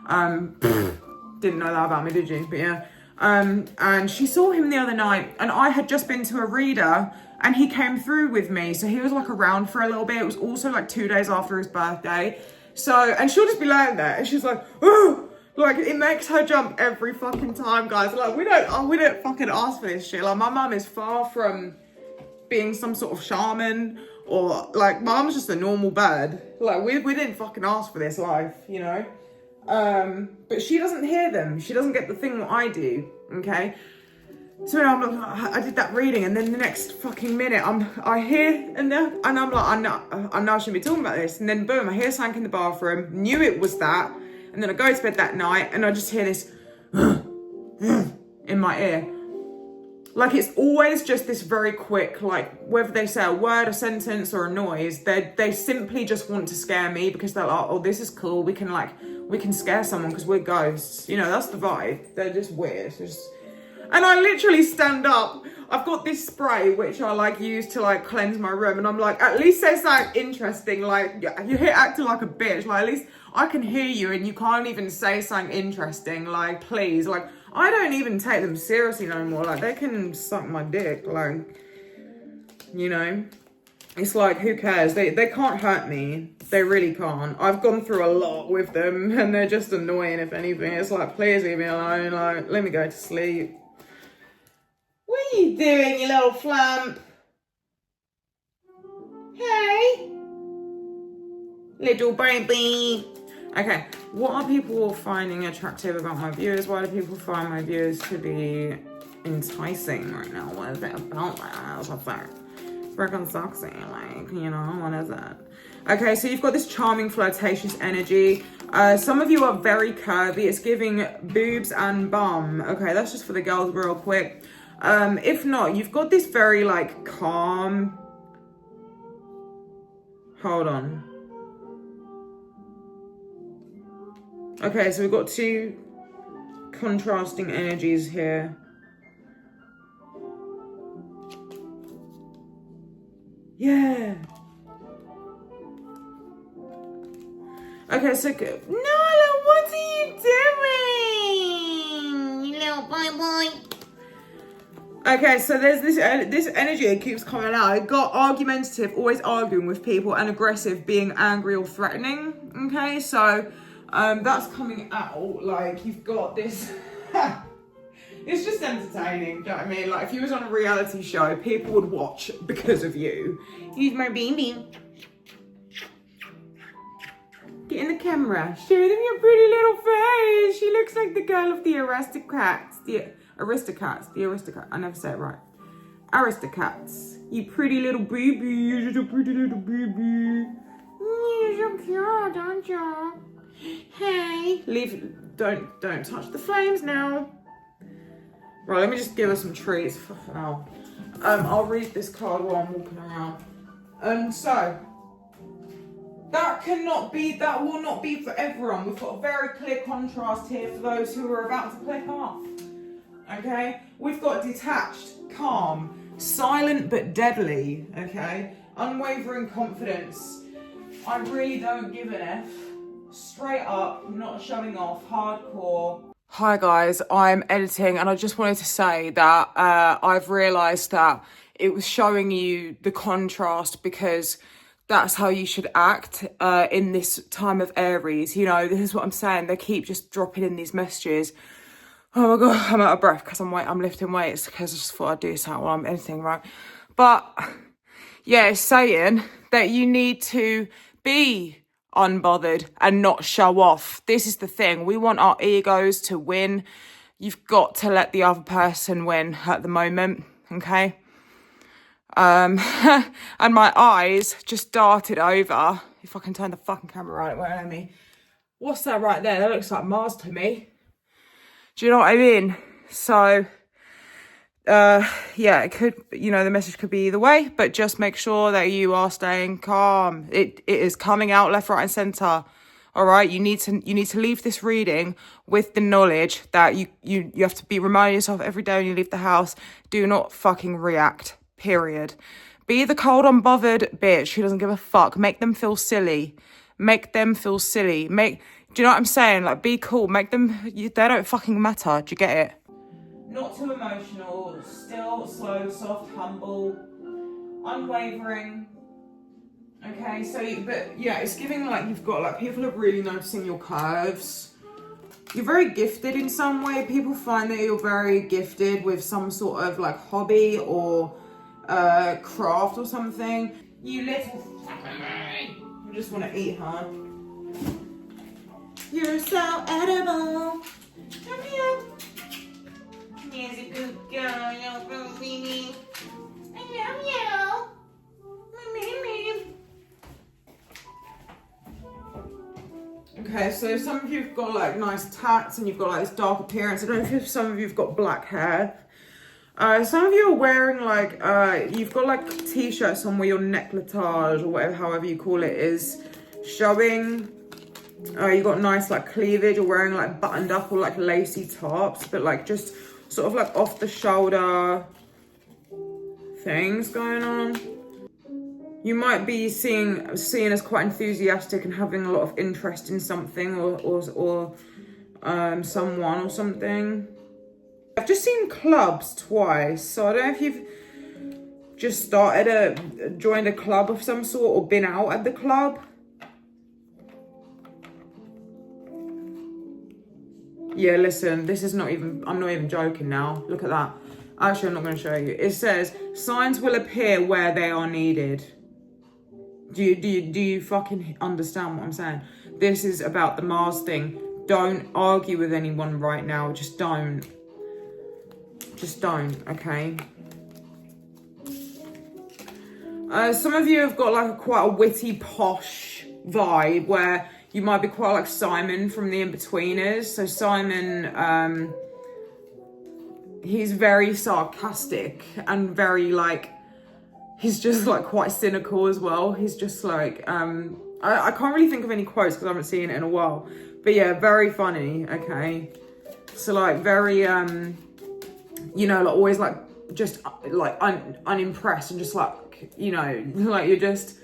Didn't know that about me, did you? But yeah. And she saw him the other night, and I had just been to a reader, and he came through with me. So he was like around for a little bit. It was also like 2 days after his birthday. So, and she'll just be laying there, and she's like, oh, like, it makes her jump every fucking time, guys. Like, we don't fucking ask for this shit. Like, my mum is far from being some sort of shaman, or like, my mum's just a normal bird. Like, we didn't fucking ask for this life, you know? But she doesn't hear them. She doesn't get the thing that I do, okay? So I'm like, I did that reading, and then the next fucking minute, I hear, and I'm like, I know I shouldn't be talking about this. And then boom, I hear something in the bathroom, knew it was that. And then I go to bed that night, and I just hear this in my ear. Like, it's always just this very quick, like, whether they say a word, a sentence, or a noise, they simply just want to scare me, because they're like, oh, this is cool. We can scare someone because we're ghosts. You know, that's the vibe. They're just weird. And I literally stand up. I've got this spray which I like use to like cleanse my room, and I'm like, at least say something interesting. Like, you're here acting like a bitch. Like, at least I can hear you, and you can't even say something interesting. Like, please. Like, I don't even take them seriously no more. Like, they can suck my dick. Like, you know, it's like, who cares? They can't hurt me. They really can't. I've gone through a lot with them, and they're just annoying. If anything, it's like, please leave me alone. Like, let me go to sleep. What are you doing, you little flump? Hey, little baby. Okay, what are people finding attractive about my views? Why do people find my views to be enticing right now? What is it about that? What's that? Freaking sexy, like, you know, what is it? Okay, so you've got this charming, flirtatious energy. Some of you are very curvy. It's giving boobs and bum. Okay, that's just for the girls real quick. If not, you've got this very, like, calm... Hold on. Okay, so we've got two contrasting energies here. Yeah. Okay, so good. Nala, what are you doing? You little boy. Okay, so there's this energy that keeps coming out. I got argumentative, always arguing with people, and aggressive, being angry or threatening. Okay, so that's coming out. Like, you've got this. It's just entertaining. Do you know what I mean? Like, if you was on a reality show, people would watch because of you. He's my baby. Get in the camera. Show them your pretty little face. She looks like the girl of the Aristocats. The Aristocats. I never say it right. Aristocats. You pretty little baby. You're just a pretty little baby. You're so cute, aren't you? Hey. Don't touch the flames now. Right, let me just give her some treats. Oh. I'll read this card while I'm walking around. So that will not be for everyone. We've got a very clear contrast here for those who are about to click off. Okay? We've got detached, calm, silent but deadly. Okay? Unwavering confidence. I really don't give an F. Straight up, not showing off, hardcore. Hi guys, I'm editing, and I just wanted to say that I've realised that it was showing you the contrast because that's how you should act in this time of Aries. You know, this is what I'm saying. They keep just dropping in these messages. Oh my God, I'm out of breath because I'm lifting weights because I just thought I'd do something while I'm editing, right? But yeah, it's saying that you need to be unbothered and not show off. This is the thing. We want our egos to win. You've got to let the other person win at the moment, okay? And my eyes just darted over. If I can turn the fucking camera right, where am I? What's that right there? That looks like Mars to me. Do you know what I mean? So, yeah, it could, you know, the message could be either way, but just make sure that you are staying calm. It is coming out left, right, and centre. All right, you need to leave this reading with the knowledge that you have to be reminding yourself every day when you leave the house. Do not fucking react. Period. Be the cold, unbothered bitch who doesn't give a fuck. Make them feel silly. Make them feel silly. Do you know what I'm saying? Like, be cool. Make them. They don't fucking matter. Do you get it? Not too emotional. Still, slow, soft, humble, unwavering. Okay, so, but yeah, it's giving like you've got like people are really noticing your curves. You're very gifted in some way. People find that you're very gifted with some sort of like hobby or craft or something. You little fucking I just want to eat her. You're so edible. Come here. Here's a good girl. You're from Mimi. I love you. Mimi. Okay, so some of you've got like nice tats and you've got like this dark appearance. I don't know if some of you've got black hair. Some of you are wearing like, you've got like t-shirts on where your neckletage or whatever, however you call it, is showing. You got nice like cleavage. You're wearing like buttoned up or like lacy tops, but like just sort of like off the shoulder things going on. You might be seen as quite enthusiastic and having a lot of interest in something or someone or something. I've just seen clubs twice, so I don't know if you've just joined a club of some sort or been out at the club. Yeah, listen, this is not even, I'm not even joking now. Look at that. Actually, I'm not going to show you. It says, signs will appear where they are needed. Do you fucking understand what I'm saying? This is about the Mars thing. Don't argue with anyone right now. Just don't. Just don't, okay? Some of you have got like quite a witty, posh vibe where you might be quite like Simon from The Inbetweeners. So Simon, he's very sarcastic and very like, he's just like quite cynical as well. He's just like, I can't really think of any quotes because I haven't seen it in a while. But yeah, very funny, okay? So like very, you know, like always like just like unimpressed and just like, you know, like you're just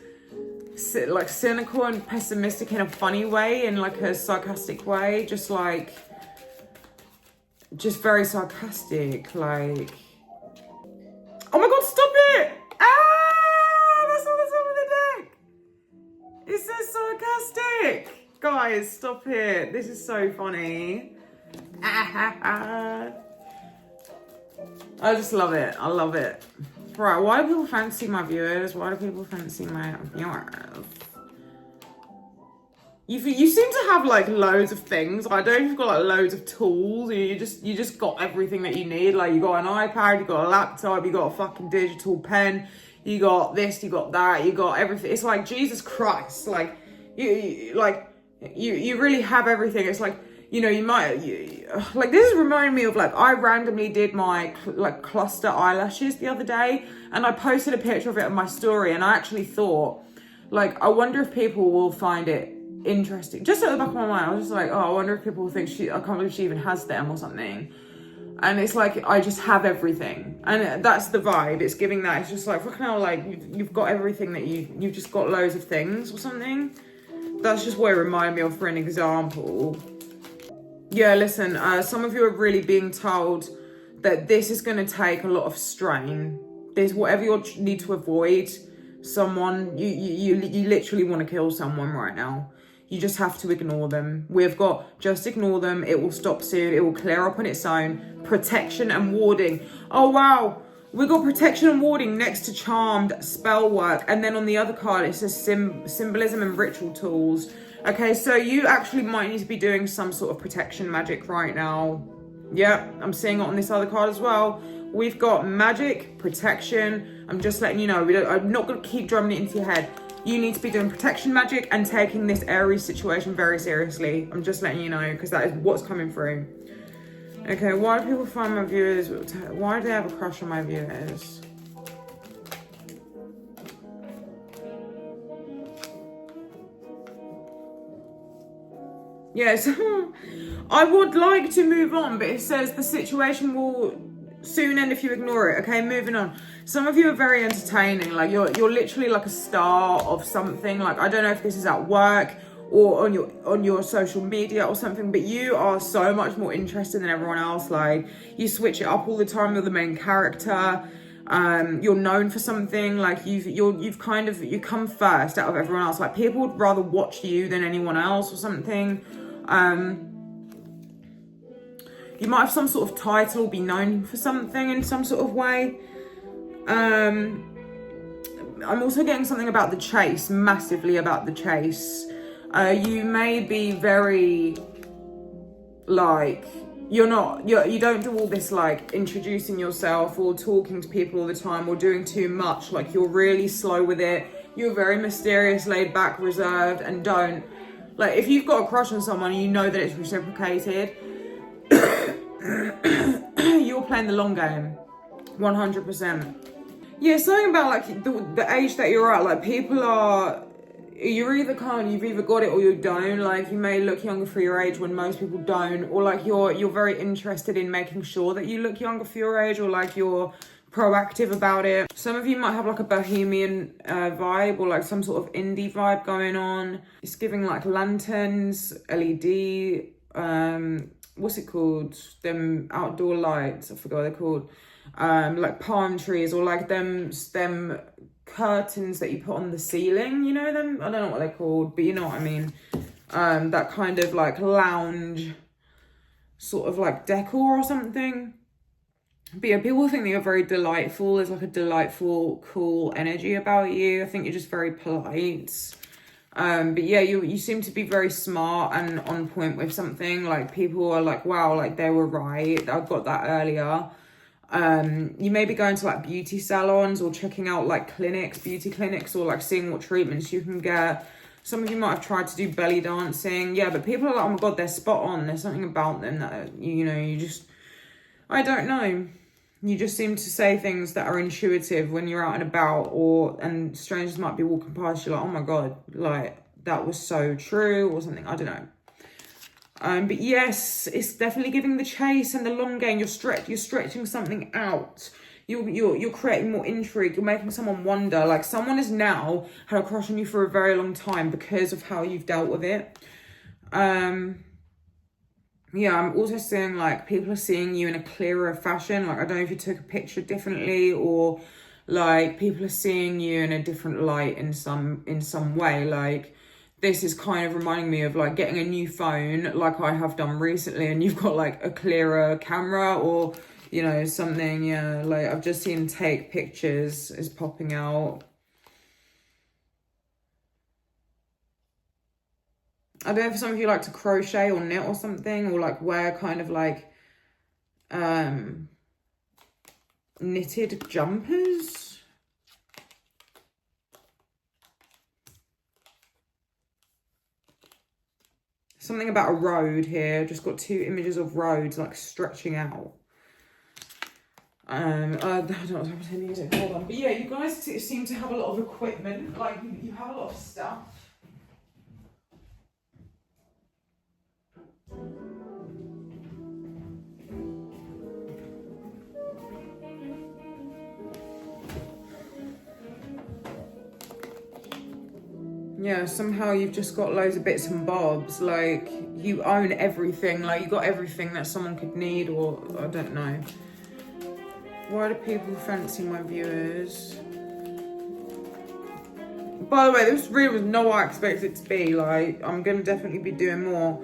like cynical and pessimistic in a funny way, in like a sarcastic way, just very sarcastic, like, oh my god, stop it! That's on the top of the deck! It says sarcastic! Guys, stop it. This is so funny. I just love it. I love it. Right, why do people fancy my viewers? Why do people fancy my viewers? You seem to have like loads of things. I don't know if you've got like loads of tools. You just got everything that you need. Like you got an iPad, you got a laptop, you got a fucking digital pen, you got this, you got that, you got everything. It's like Jesus Christ. Like you really have everything. It's like, you know, like this is reminding me of like, I randomly did my like cluster eyelashes the other day and I posted a picture of it on my story and I actually thought, like, I wonder if people will find it interesting. Just at the back of my mind, I was just like, oh, I wonder if people will think I can't believe she even has them or something. And it's like, I just have everything. And that's the vibe, it's giving that. It's just like, fucking hell, like, you've got everything that you've just got loads of things or something. That's just what it reminded me of for an example. Yeah, listen, some of you are really being told that this is going to take a lot of strain. There's whatever you need to avoid someone, you literally want to kill someone right now. You just have to ignore them. We've got just ignore them. It will stop soon. It will clear up on its own. Protection and warding. Oh, wow. We got protection and warding next to charmed spell work. And then on the other card, it says symbolism and ritual tools. Okay, so you actually might need to be doing some sort of protection magic right now. Yeah, I'm seeing it on this other card as well. We've got magic, protection. I'm just letting you know. I'm not going to keep drumming it into your head. You need to be doing protection magic and taking this Aries situation very seriously. I'm just letting you know because that is what's coming through. Okay, why do people find my viewers? Why do they have a crush on my viewers? Yes, I would like to move on, but it says the situation will soon end if you ignore it. Okay, moving on. Some of you are very entertaining. Like you're literally like a star of something. Like I don't know if this is at work or on your social media or something, but you are so much more interesting than everyone else. Like you switch it up all the time. You're the main character. You're known for something. Like you come first out of everyone else. Like people would rather watch you than anyone else or something. You might have some sort of title, be known for something in some sort of way. I'm also getting something about the chase, massively about the chase. You may be very, like, you don't do all this, like, introducing yourself or talking to people all the time or doing too much. Like, you're really slow with it. You're very mysterious, laid back, reserved, and don't, like, if you've got a crush on someone, you know that it's reciprocated. You're playing the long game, 100%. Yeah, something about, like, the age that you're at, like, people are, you've either got it or you don't. Like, you may look younger for your age when most people don't, or like you're very interested in making sure that you look younger for your age, or like you're proactive about it. Some of you might have like a bohemian vibe, or like some sort of indie vibe going on. It's giving like lanterns, LED, what's it called? Them outdoor lights, I forgot what they're called. Like palm trees, or like them curtains that you put on the ceiling, you know them? I don't know what they're called, but you know what I mean. That kind of like lounge sort of like decor or something. But yeah, people think that you're very delightful. There's like a delightful, cool energy about you. I think you're just very polite. But yeah, you seem to be very smart and on point with something. Like, people are like, wow, like they were right. I got that earlier. You may be going to like beauty salons or checking out like beauty clinics, or like seeing what treatments you can get. Some of you might have tried to do belly dancing. Yeah, but people are like, oh my God, they're spot on. There's something about them that, you just, I don't know. You just seem to say things that are intuitive when you're out and about, and strangers might be walking past you like, oh my God, like that was so true, or something. I don't know. But yes, it's definitely giving the chase and the long game. You're stretching something out. You're creating more intrigue. You're making someone wonder. Like, someone has now had a crush on you for a very long time because of how you've dealt with it. Yeah, I'm also seeing like people are seeing you in a clearer fashion. Like, I don't know if you took a picture differently, or like people are seeing you in a different light in some way. Like, this is kind of reminding me of like getting a new phone, like I have done recently, and you've got like a clearer camera, or, you know, something. Yeah, like I've just seen take pictures is popping out. I don't know if some of you like to crochet or knit or something, or like wear kind of like knitted jumpers. Something about a road here. Just got two images of roads like stretching out. I don't know what's happening to the music. Hold on. But yeah, you guys seem to have a lot of equipment. Like, you have a lot of stuff. Yeah, somehow you've just got loads of bits and bobs. Like, you own everything. Like, you got everything that someone could need, or I don't know. Why do people fancy my viewers? By the way, this really was not what I expected it to be. Like, I'm going to definitely be doing more.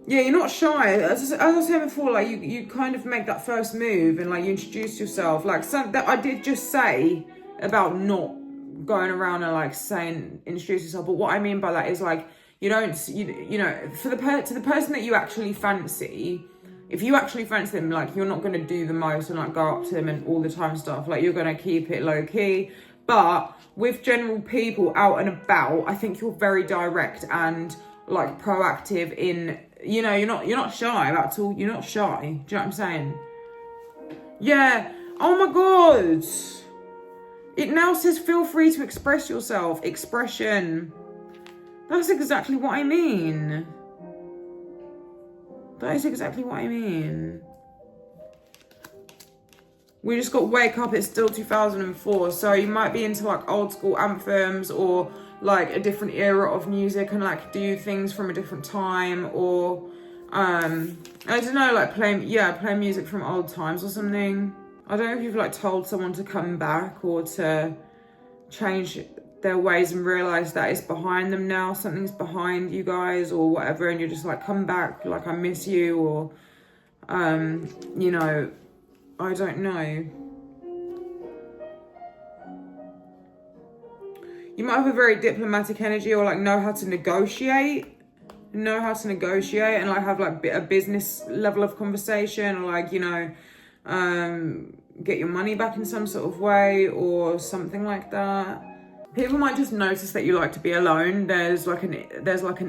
Yeah, you're not shy. As I was saying before, like, you kind of make that first move and, like, you introduce yourself. Like, something that I did just say about not going around and like saying introduce yourself, but what I mean by that is like, you know, to the person that you actually fancy, if you actually fancy them, like, you're not going to do the most and like go up to them and all the time stuff. Like, you're going to keep it low key. But with general people out and about, I think you're very direct and like proactive in, you know, you're not shy about it all. You're not shy. Do you know what I'm saying? Yeah. Oh my God. It now says feel free to express yourself. Expression. That's exactly what I mean. That is exactly what I mean. We just got Wake Up, it's still 2004. So you might be into like old school anthems, or like a different era of music, and like do things from a different time, or I don't know, like play music from old times or something. I don't know if you've like told someone to come back or to change their ways and realize that it's behind them now. Something's behind you guys or whatever, and you're just like, come back, like I miss you, or you know, I don't know. You might have a very diplomatic energy, or like know how to negotiate and like have like a business level of conversation, or like, you know, get your money back in some sort of way or something like that. People might just notice that you like to be alone. There's like an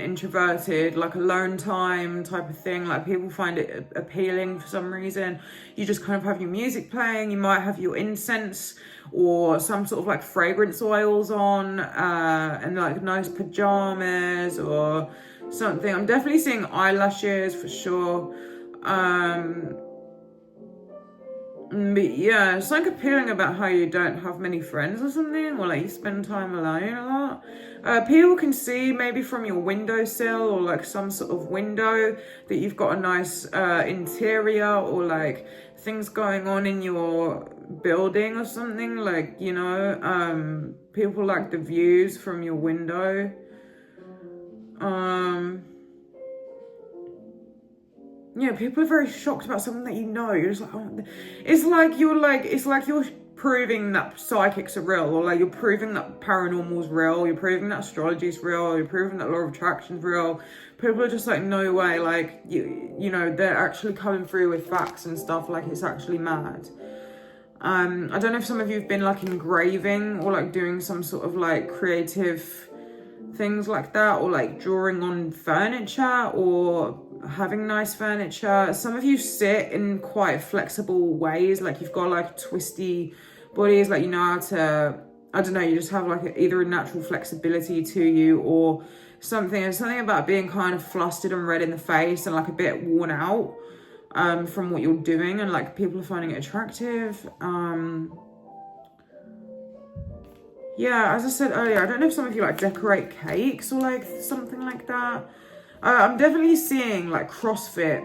introverted, like alone time type of thing. Like people find it appealing for some reason. You just kind of have your music playing. You might have your incense or some sort of like fragrance oils on, and like nice pajamas or something. I'm definitely seeing eyelashes for sure. But yeah, it's like appealing about how you don't have many friends or something, or like you spend time alone a lot. People can see maybe from your windowsill or like some sort of window that you've got a nice interior, or like things going on in your building or something, like, you know, people like the views from your window. Yeah, people are very shocked about something that you know. You're just like, oh, it's like you're proving that psychics are real, or like you're proving that paranormal's real, you're proving that astrology's real, you're proving that law of attraction's real. People are just like, no way, like, you know, they're actually coming through with facts and stuff, like it's actually mad. I don't know if some of you have been like engraving or like doing some sort of like creative things like that, or like drawing on furniture or having nice furniture. Some of you sit in quite flexible ways, like you've got like twisty bodies, like you know how to, I don't know, you just have like either a natural flexibility to you or something. There's something about being kind of flustered and red in the face and like a bit worn out from what you're doing, and like people are finding it attractive. Yeah, as I said earlier, I don't know if some of you like decorate cakes or like something like that. I'm definitely seeing like CrossFit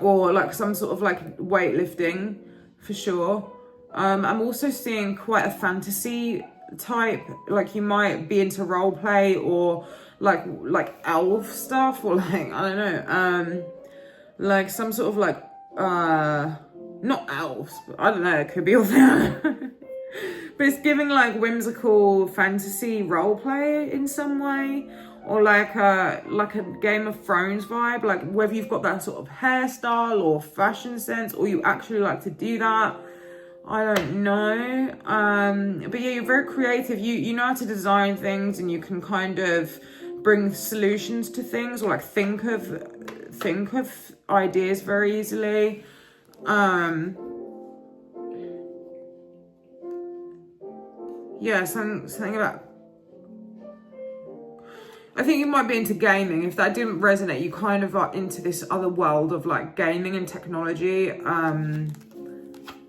or like some sort of like weightlifting for sure. I'm also seeing quite a fantasy type, like you might be into role play or like elf stuff, or like, I don't know, like some sort of like, not elves, but I don't know, it could be all that. But it's giving like whimsical fantasy role play in some way, or like a Game of Thrones vibe, like whether you've got that sort of hairstyle or fashion sense, or you actually like to do that, I don't know. But yeah, you're very creative. You know how to design things, and you can kind of bring solutions to things, or like think of ideas very easily. Yeah, something about, I think you might be into gaming. If that didn't resonate, you kind of are into this other world of like gaming and technology,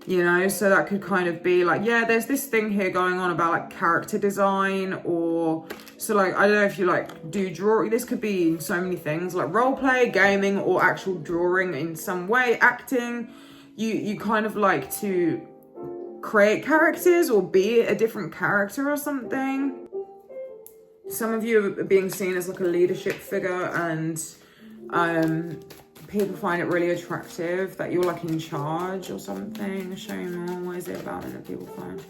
you know, so that could kind of be like, yeah, there's this thing here going on about like character design, or so like, I don't know if you like do drawing. This could be in so many things, like role play, gaming, or actual drawing in some way, acting. You kind of like to create characters or be a different character or something. Some of you are being seen as like a leadership figure, and people find it really attractive that you're like in charge or something. Show me more. What is it about it that people find?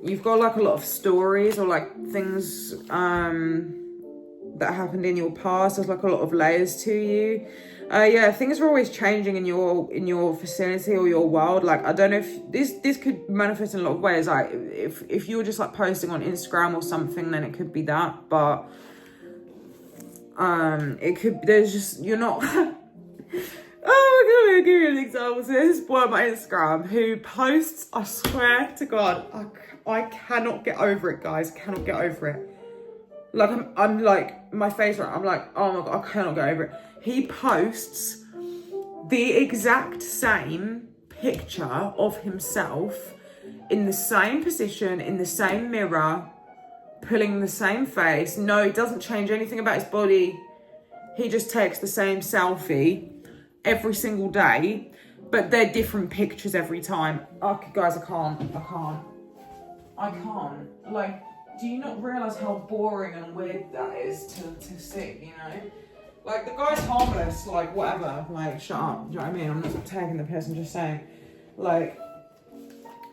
You've got like a lot of stories or like things that happened in your past. There's like a lot of layers to you. Yeah, things are always changing in your vicinity or your world. Like, I don't know if this could manifest in a lot of ways. Like, if you're just like posting on Instagram or something, then it could be that. But it could, there's just, you're not. Oh my god, I'll give you an example. So there's this boy on my Instagram who posts, I swear to God, I cannot get over it, guys. Cannot get over it. Like, I'm like, my face right, I'm like, oh my god, I cannot get over it. He posts the exact same picture of himself in the same position, in the same mirror, pulling the same face. No, it doesn't change anything about his body. He just takes the same selfie every single day, but they're different pictures every time. Okay, guys, I can't. Like, do you not realise how boring and weird that is to see, you know? Like, the guy's harmless, like, whatever. Like, shut up. Do you know what I mean? I'm not taking the piss, I'm just saying. Like,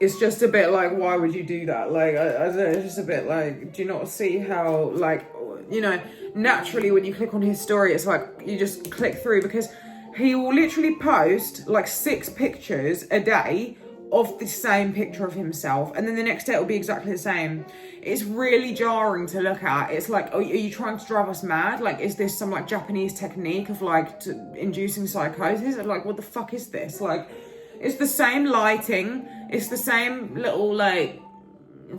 it's just a bit like, why would you do that? Like, I don't know, it's just a bit like, do you not see how, like, you know, naturally when you click on his story, it's like, you just click through, because he will literally post like 6 pictures a day of the same picture of himself, and then the next day it'll be exactly the same. It's really jarring to look at. It's like, oh, are you trying to drive us mad? Like, is this some like Japanese technique of like inducing psychosis? Like, what the fuck is this? Like, it's the same lighting, it's the same little like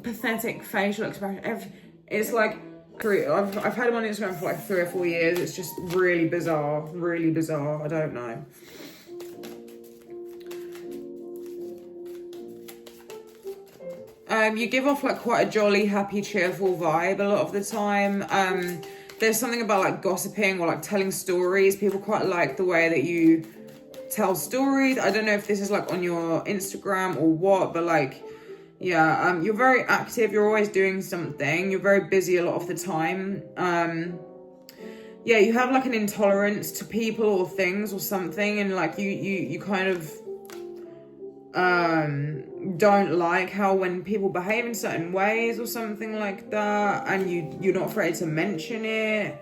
pathetic facial expression. It's like, I've had him on Instagram for like 3 or 4 years. It's just really bizarre, really bizarre. I don't know. You give off like quite a jolly, happy, cheerful vibe a lot of the time. There's something about like gossiping or like telling stories. People quite like the way that you tell stories. I don't know if this is like on your Instagram or what, but like, yeah, you're very active. You're always doing something. You're very busy a lot of the time. Yeah, you have like an intolerance to people or things or something, and like you kind of don't like how when people behave in certain ways or something like that, and you're not afraid to mention it.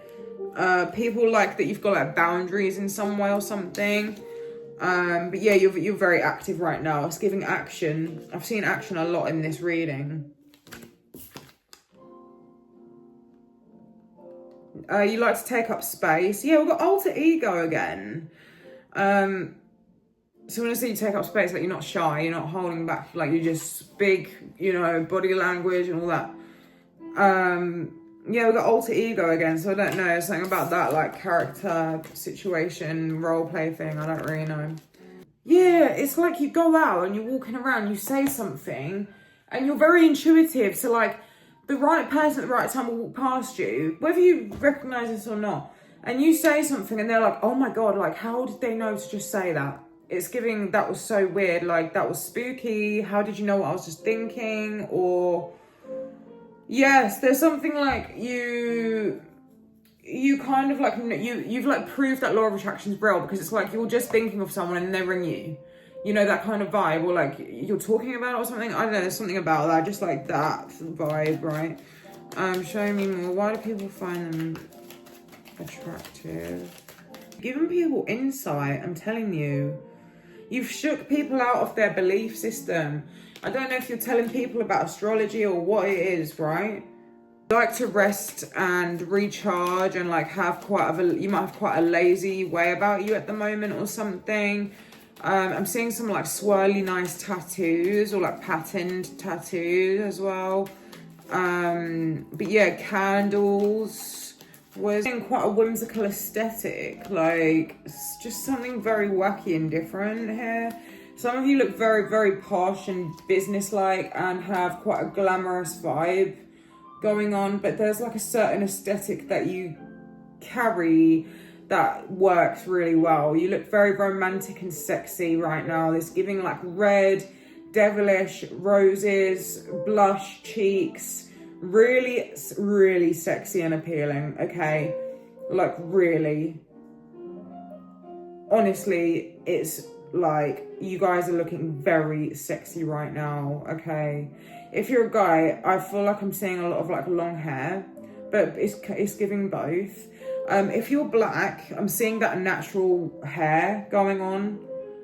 People like that you've got like boundaries in some way or something. But yeah, you're very active right now. It's giving action. I've seen action a lot in this reading. You like to take up space. Yeah, we've got alter ego again. So when I see you take up space, like you're not shy, you're not holding back, like you just speak, you know, body language and all that. Yeah, we've got alter ego again, so I don't know, something about that, like character, situation, role play thing, I don't really know. Yeah, it's like you go out and you're walking around, you say something, and you're very intuitive, so like, the right person at the right time will walk past you, whether you recognise this or not, and you say something and they're like, oh my god, like how did they know to just say that? It's giving, that was so weird, like that was spooky, how did you know what I was just thinking? Or yes, there's something like you kind of like, you've like proved that law of attraction is real, because it's like you're just thinking of someone and they ring you. You know, that kind of vibe, or like you're talking about it or something. I don't know, there's something about that, just like that vibe, right? Show me more. Why do people find them attractive? Giving people insight, I'm telling you. You've shook people out of their belief system. I don't know if you're telling people about astrology or what it is, right? You like to rest and recharge and like have you might have quite a lazy way about you at the moment or something. I'm seeing some like swirly nice tattoos or like patterned tattoos as well. But yeah, candles. We're seeing quite a whimsical aesthetic, like it's just something very wacky and different here. Some of you look very, very posh and businesslike and have quite a glamorous vibe going on, but there's like a certain aesthetic that you carry that works really well. You look very romantic and sexy right now. This giving like red, devilish, roses, blush cheeks. Really, really sexy and appealing, okay? Like, really. Honestly, it's like, you guys are looking very sexy right now, okay? If you're a guy, I feel like I'm seeing a lot of, like, long hair, but it's giving both. If you're black, I'm seeing that natural hair going on,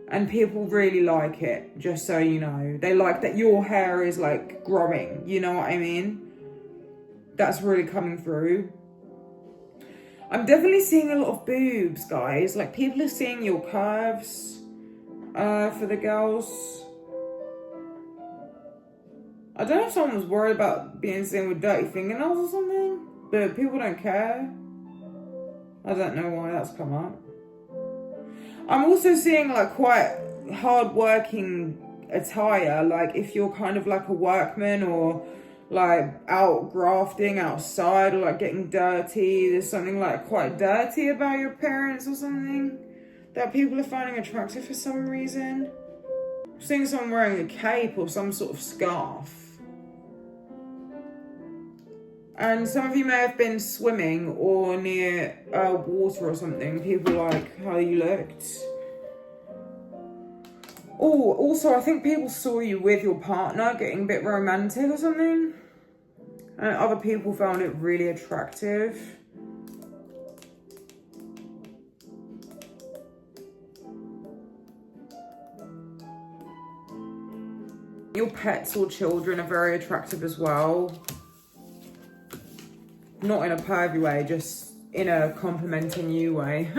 and people really like it, just so you know. They like that your hair is, like, growing, you know what I mean? That's really coming through. I'm definitely seeing a lot of boobs, guys. Like, people are seeing your curves for the girls. I don't know if someone was worried about being seen with dirty fingernails or something, but people don't care. I don't know why that's come up. I'm also seeing, like, quite hard-working attire. Like, if you're kind of like a workman or like out grafting outside or like getting dirty, there's something like quite dirty about your parents or something that people are finding attractive for some reason. I'm seeing someone wearing a cape or some sort of scarf. And some of you may have been swimming or near water or something. People like how you looked. Oh, also, I think people saw you with your partner getting a bit romantic or something. And other people found it really attractive. Your pets or children are very attractive as well. Not in a pervy way, just in a complimenting you way.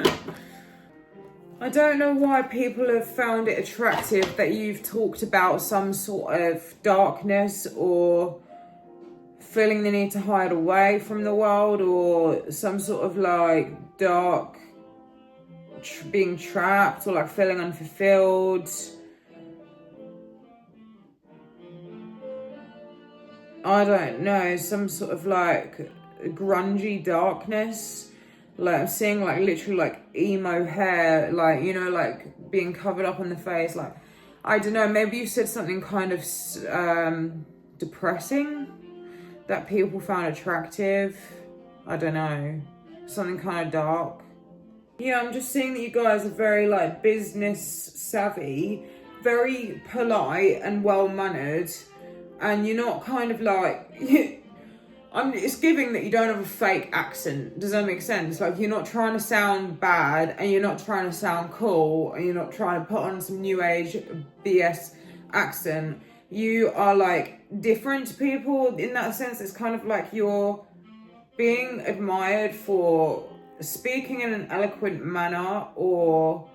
I don't know why people have found it attractive that you've talked about some sort of darkness or feeling the need to hide away from the world, or some sort of like dark being trapped, or like feeling unfulfilled. I don't know, some sort of like grungy darkness. Like I'm seeing like literally like emo hair, like, you know, like being covered up on the face. Like, I don't know, maybe you said something kind of depressing that people found attractive. I don't know, something kind of dark. Yeah, I'm just seeing that you guys are very like business savvy, very polite and well mannered, and you're not kind of like it's giving that you don't have a fake accent. Does that make sense? Like, you're not trying to sound bad, and you're not trying to sound cool, and you're not trying to put on some new age BS accent. You are like different to people in that sense. It's kind of like you're being admired for speaking in an eloquent manner, or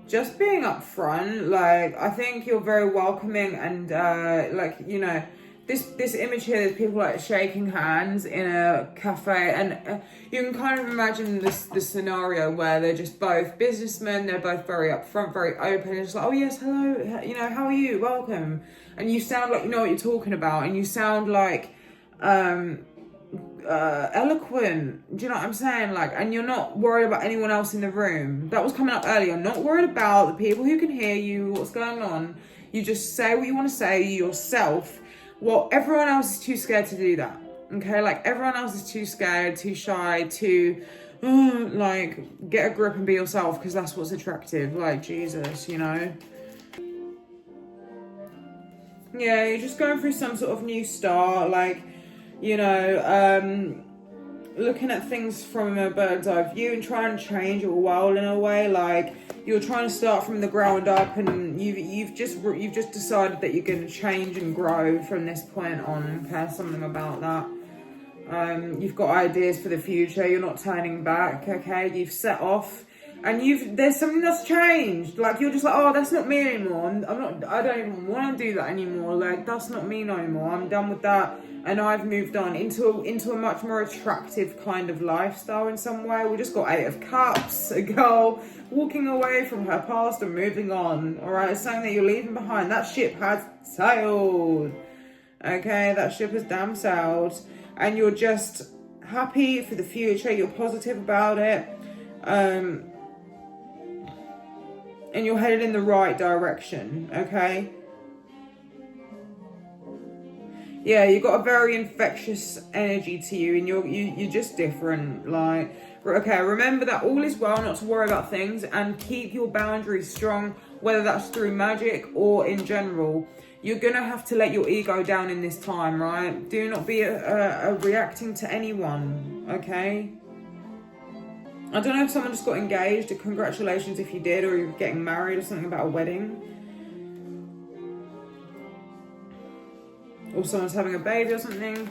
just being upfront. Like, I think you're very welcoming, and like, you know, this image here, there's people like shaking hands in a cafe, and you can kind of imagine this scenario where they're just both businessmen, they're both very upfront, very open, and just like, oh yes, hello, you know, how are you, welcome, and you sound like you know what you're talking about, and you sound like eloquent. Do you know what I'm saying? Like, and you're not worried about anyone else in the room. That was coming up earlier. Not worried about the people who can hear you, what's going on. You just say what you want to say yourself. Well, everyone else is too scared to do that. Okay, like everyone else is too scared, too shy, to like get a grip and be yourself, because that's what's attractive. Like, Jesus, you know. Yeah, you're just going through some sort of new start, like, you know, looking at things from a bird's eye view and trying to change your world in a way. Like, you're trying to start from the ground up, and you've just decided that you're going to change and grow from this point on. Okay, something about that. You've got ideas for the future. You're not turning back. Okay, you've set off, and there's something that's changed. Like, you're just like, oh, that's not me anymore. I don't even want to do that anymore. Like, that's not me no more. I'm done with that. And I've moved on into a much more attractive kind of lifestyle in some way. We just got 8 of Cups, a girl walking away from her past and moving on. All right, it's something that you're leaving behind. That ship has sailed. Okay, that ship has damn sailed, and you're just happy for the future. You're positive about it, and you're headed in the right direction. Okay. Yeah, you've got a very infectious energy to you, and you're just different. Like, okay, remember that all is well, not to worry about things, and keep your boundaries strong, whether that's through magic or in general. You're gonna have to let your ego down in this time, right? Do not be reacting to anyone, okay? I don't know if someone just got engaged. Congratulations if you did, or you're getting married, or something about a wedding. Or someone's having a baby or something.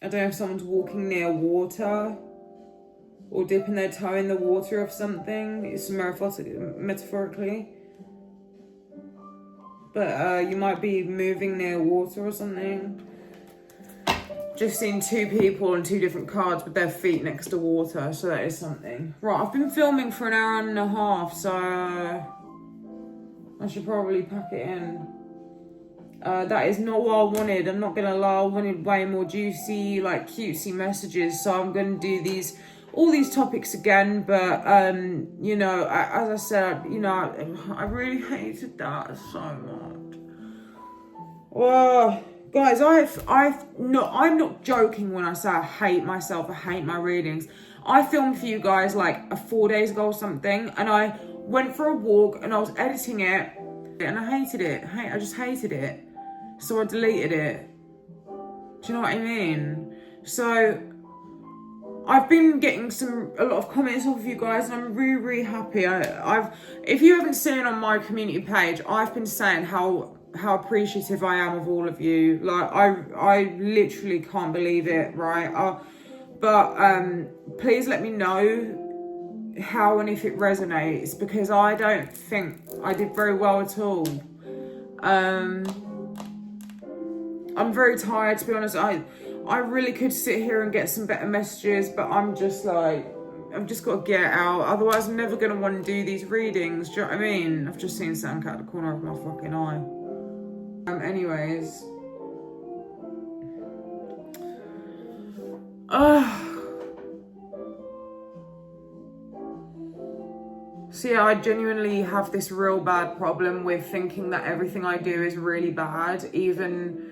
I don't know if someone's walking near water, or dipping their toe in the water of something. It's metaphorically. But you might be moving near water or something. Just seen 2 people and 2 different cards with their feet next to water, so that is something. Right, I've been filming for an hour and a half, so I should probably pack it in. That is not what I wanted. I'm not gonna lie, I wanted way more juicy, like cutesy messages, so I'm gonna do these all these topics again, but you know, as I said, you know, I really hated that so much. Oh, guys, I'm not joking when I say I hate myself. I hate my readings. I filmed for you guys like 4 days ago or something, and I went for a walk and I was editing it, and I hated it. I just hated it. So I deleted it. Do you know what I mean? So I've been getting a lot of comments off of you guys, and I'm really, really happy. If you haven't seen on my community page, I've been saying how appreciative I am of all of you. Like I literally can't believe it, right? But please let me know how and if it resonates, because I don't think I did very well at all. I'm very tired, to be honest. I really could sit here and get some better messages, but I'm just like, I've just got to get out. Otherwise, I'm never going to want to do these readings. Do you know what I mean? I've just seen something out the corner of my fucking eye. Anyways. So yeah, I genuinely have this real bad problem with thinking that everything I do is really bad, even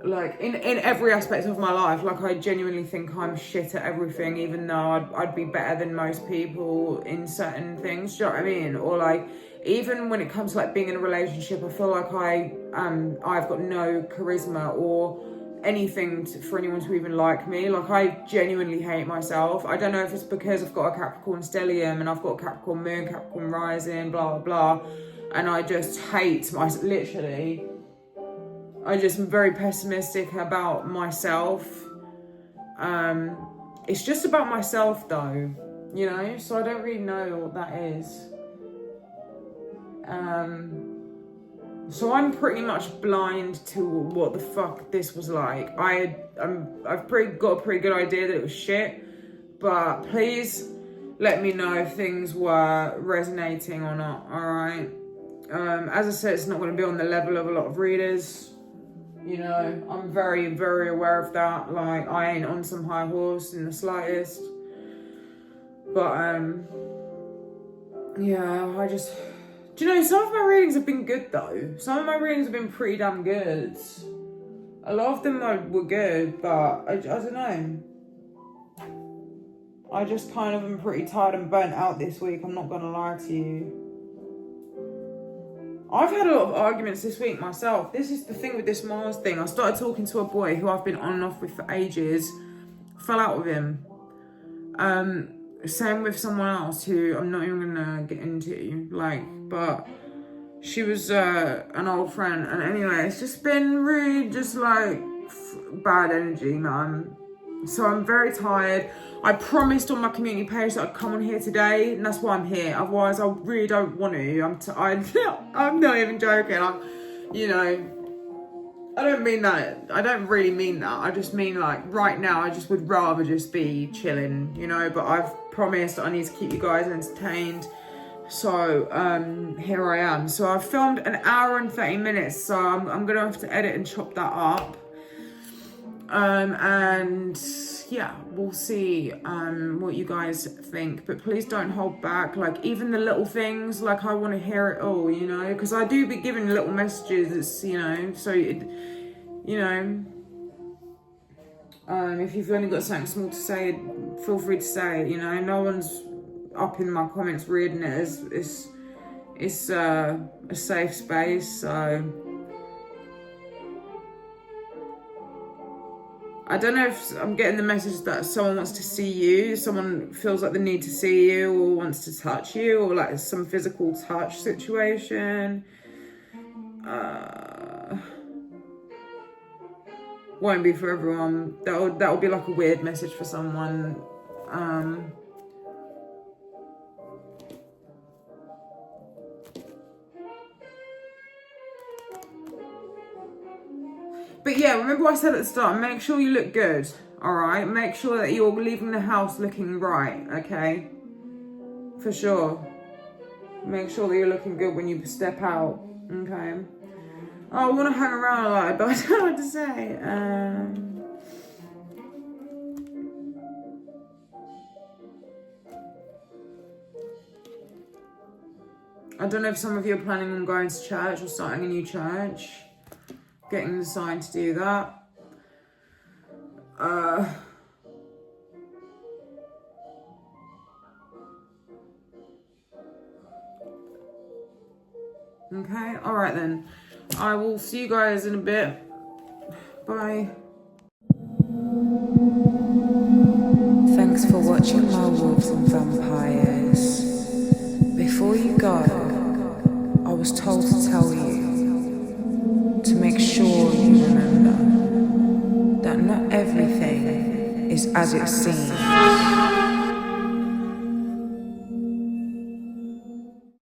like in every aspect of my life. Like I genuinely think I'm shit at everything, even though I'd be better than most people in certain things. Do you know what I mean? Or like even when it comes to like being in a relationship, I feel like I've got no charisma or anything for anyone to even like me. Like I genuinely hate myself. I don't know if it's because I've got a Capricorn stellium and I've got a Capricorn moon, Capricorn rising, blah blah blah, and I just hate myself. Literally, I just am very pessimistic about myself. It's just about myself though, you know, so I don't really know what that is. So I'm pretty much blind to what the fuck this was like. I've got a pretty good idea that it was shit, but please let me know if things were resonating or not, alright? As I said, it's not going to be on the level of a lot of readers. You know, I'm very, very aware of that. Like, I ain't on some high horse in the slightest. But, yeah, I just... Do you know, some of my readings have been good, though. Some of my readings have been pretty damn good. A lot of them were good, but I don't know. I just kind of am pretty tired and burnt out this week, I'm not going to lie to you. I've had a lot of arguments this week myself. This is the thing with this Mars thing. I started talking to a boy who I've been on and off with for ages. Fell out with him. Same with someone else who I'm not even gonna get into. Like, but she was an old friend. And anyway, it's just been really just like bad energy, man. So I'm very tired. I promised on my community page that I'd come on here today, and that's why I'm here. Otherwise, I really don't want to. I'm not even joking. You know, I don't mean that. I don't really mean that. I just mean like right now, I just would rather just be chilling, you know. But I've promised I need to keep you guys entertained. So here I am. So I've filmed an hour and 30 minutes. So I'm gonna have to edit and chop that up. And yeah, we'll see what you guys think, but please don't hold back. Like even the little things, like I want to hear it all, you know, because I do be giving little messages, you know, so you know, if you've only got something small to say, feel free to say it, you know. No one's up in my comments reading it. It's a safe space, so I don't know if I'm getting the message that someone wants to see you, someone feels like they need to see you or wants to touch you, or like some physical touch situation. Won't be for everyone. That will be like a weird message for someone. But yeah, remember what I said at the start, make sure you look good, alright? Make sure that you're leaving the house looking right, okay? For sure. Make sure that you're looking good when you step out, okay? Oh, I want to hang around a lot, but I don't know what to say. I don't know if some of you are planning on going to church or starting a new church. Getting the sign to do that. Okay, alright then. I will see you guys in a bit. Bye. Thanks for watching my Wolves and Vampires. Before you go, I was told to tell you to make sure you remember that not everything is as it seems.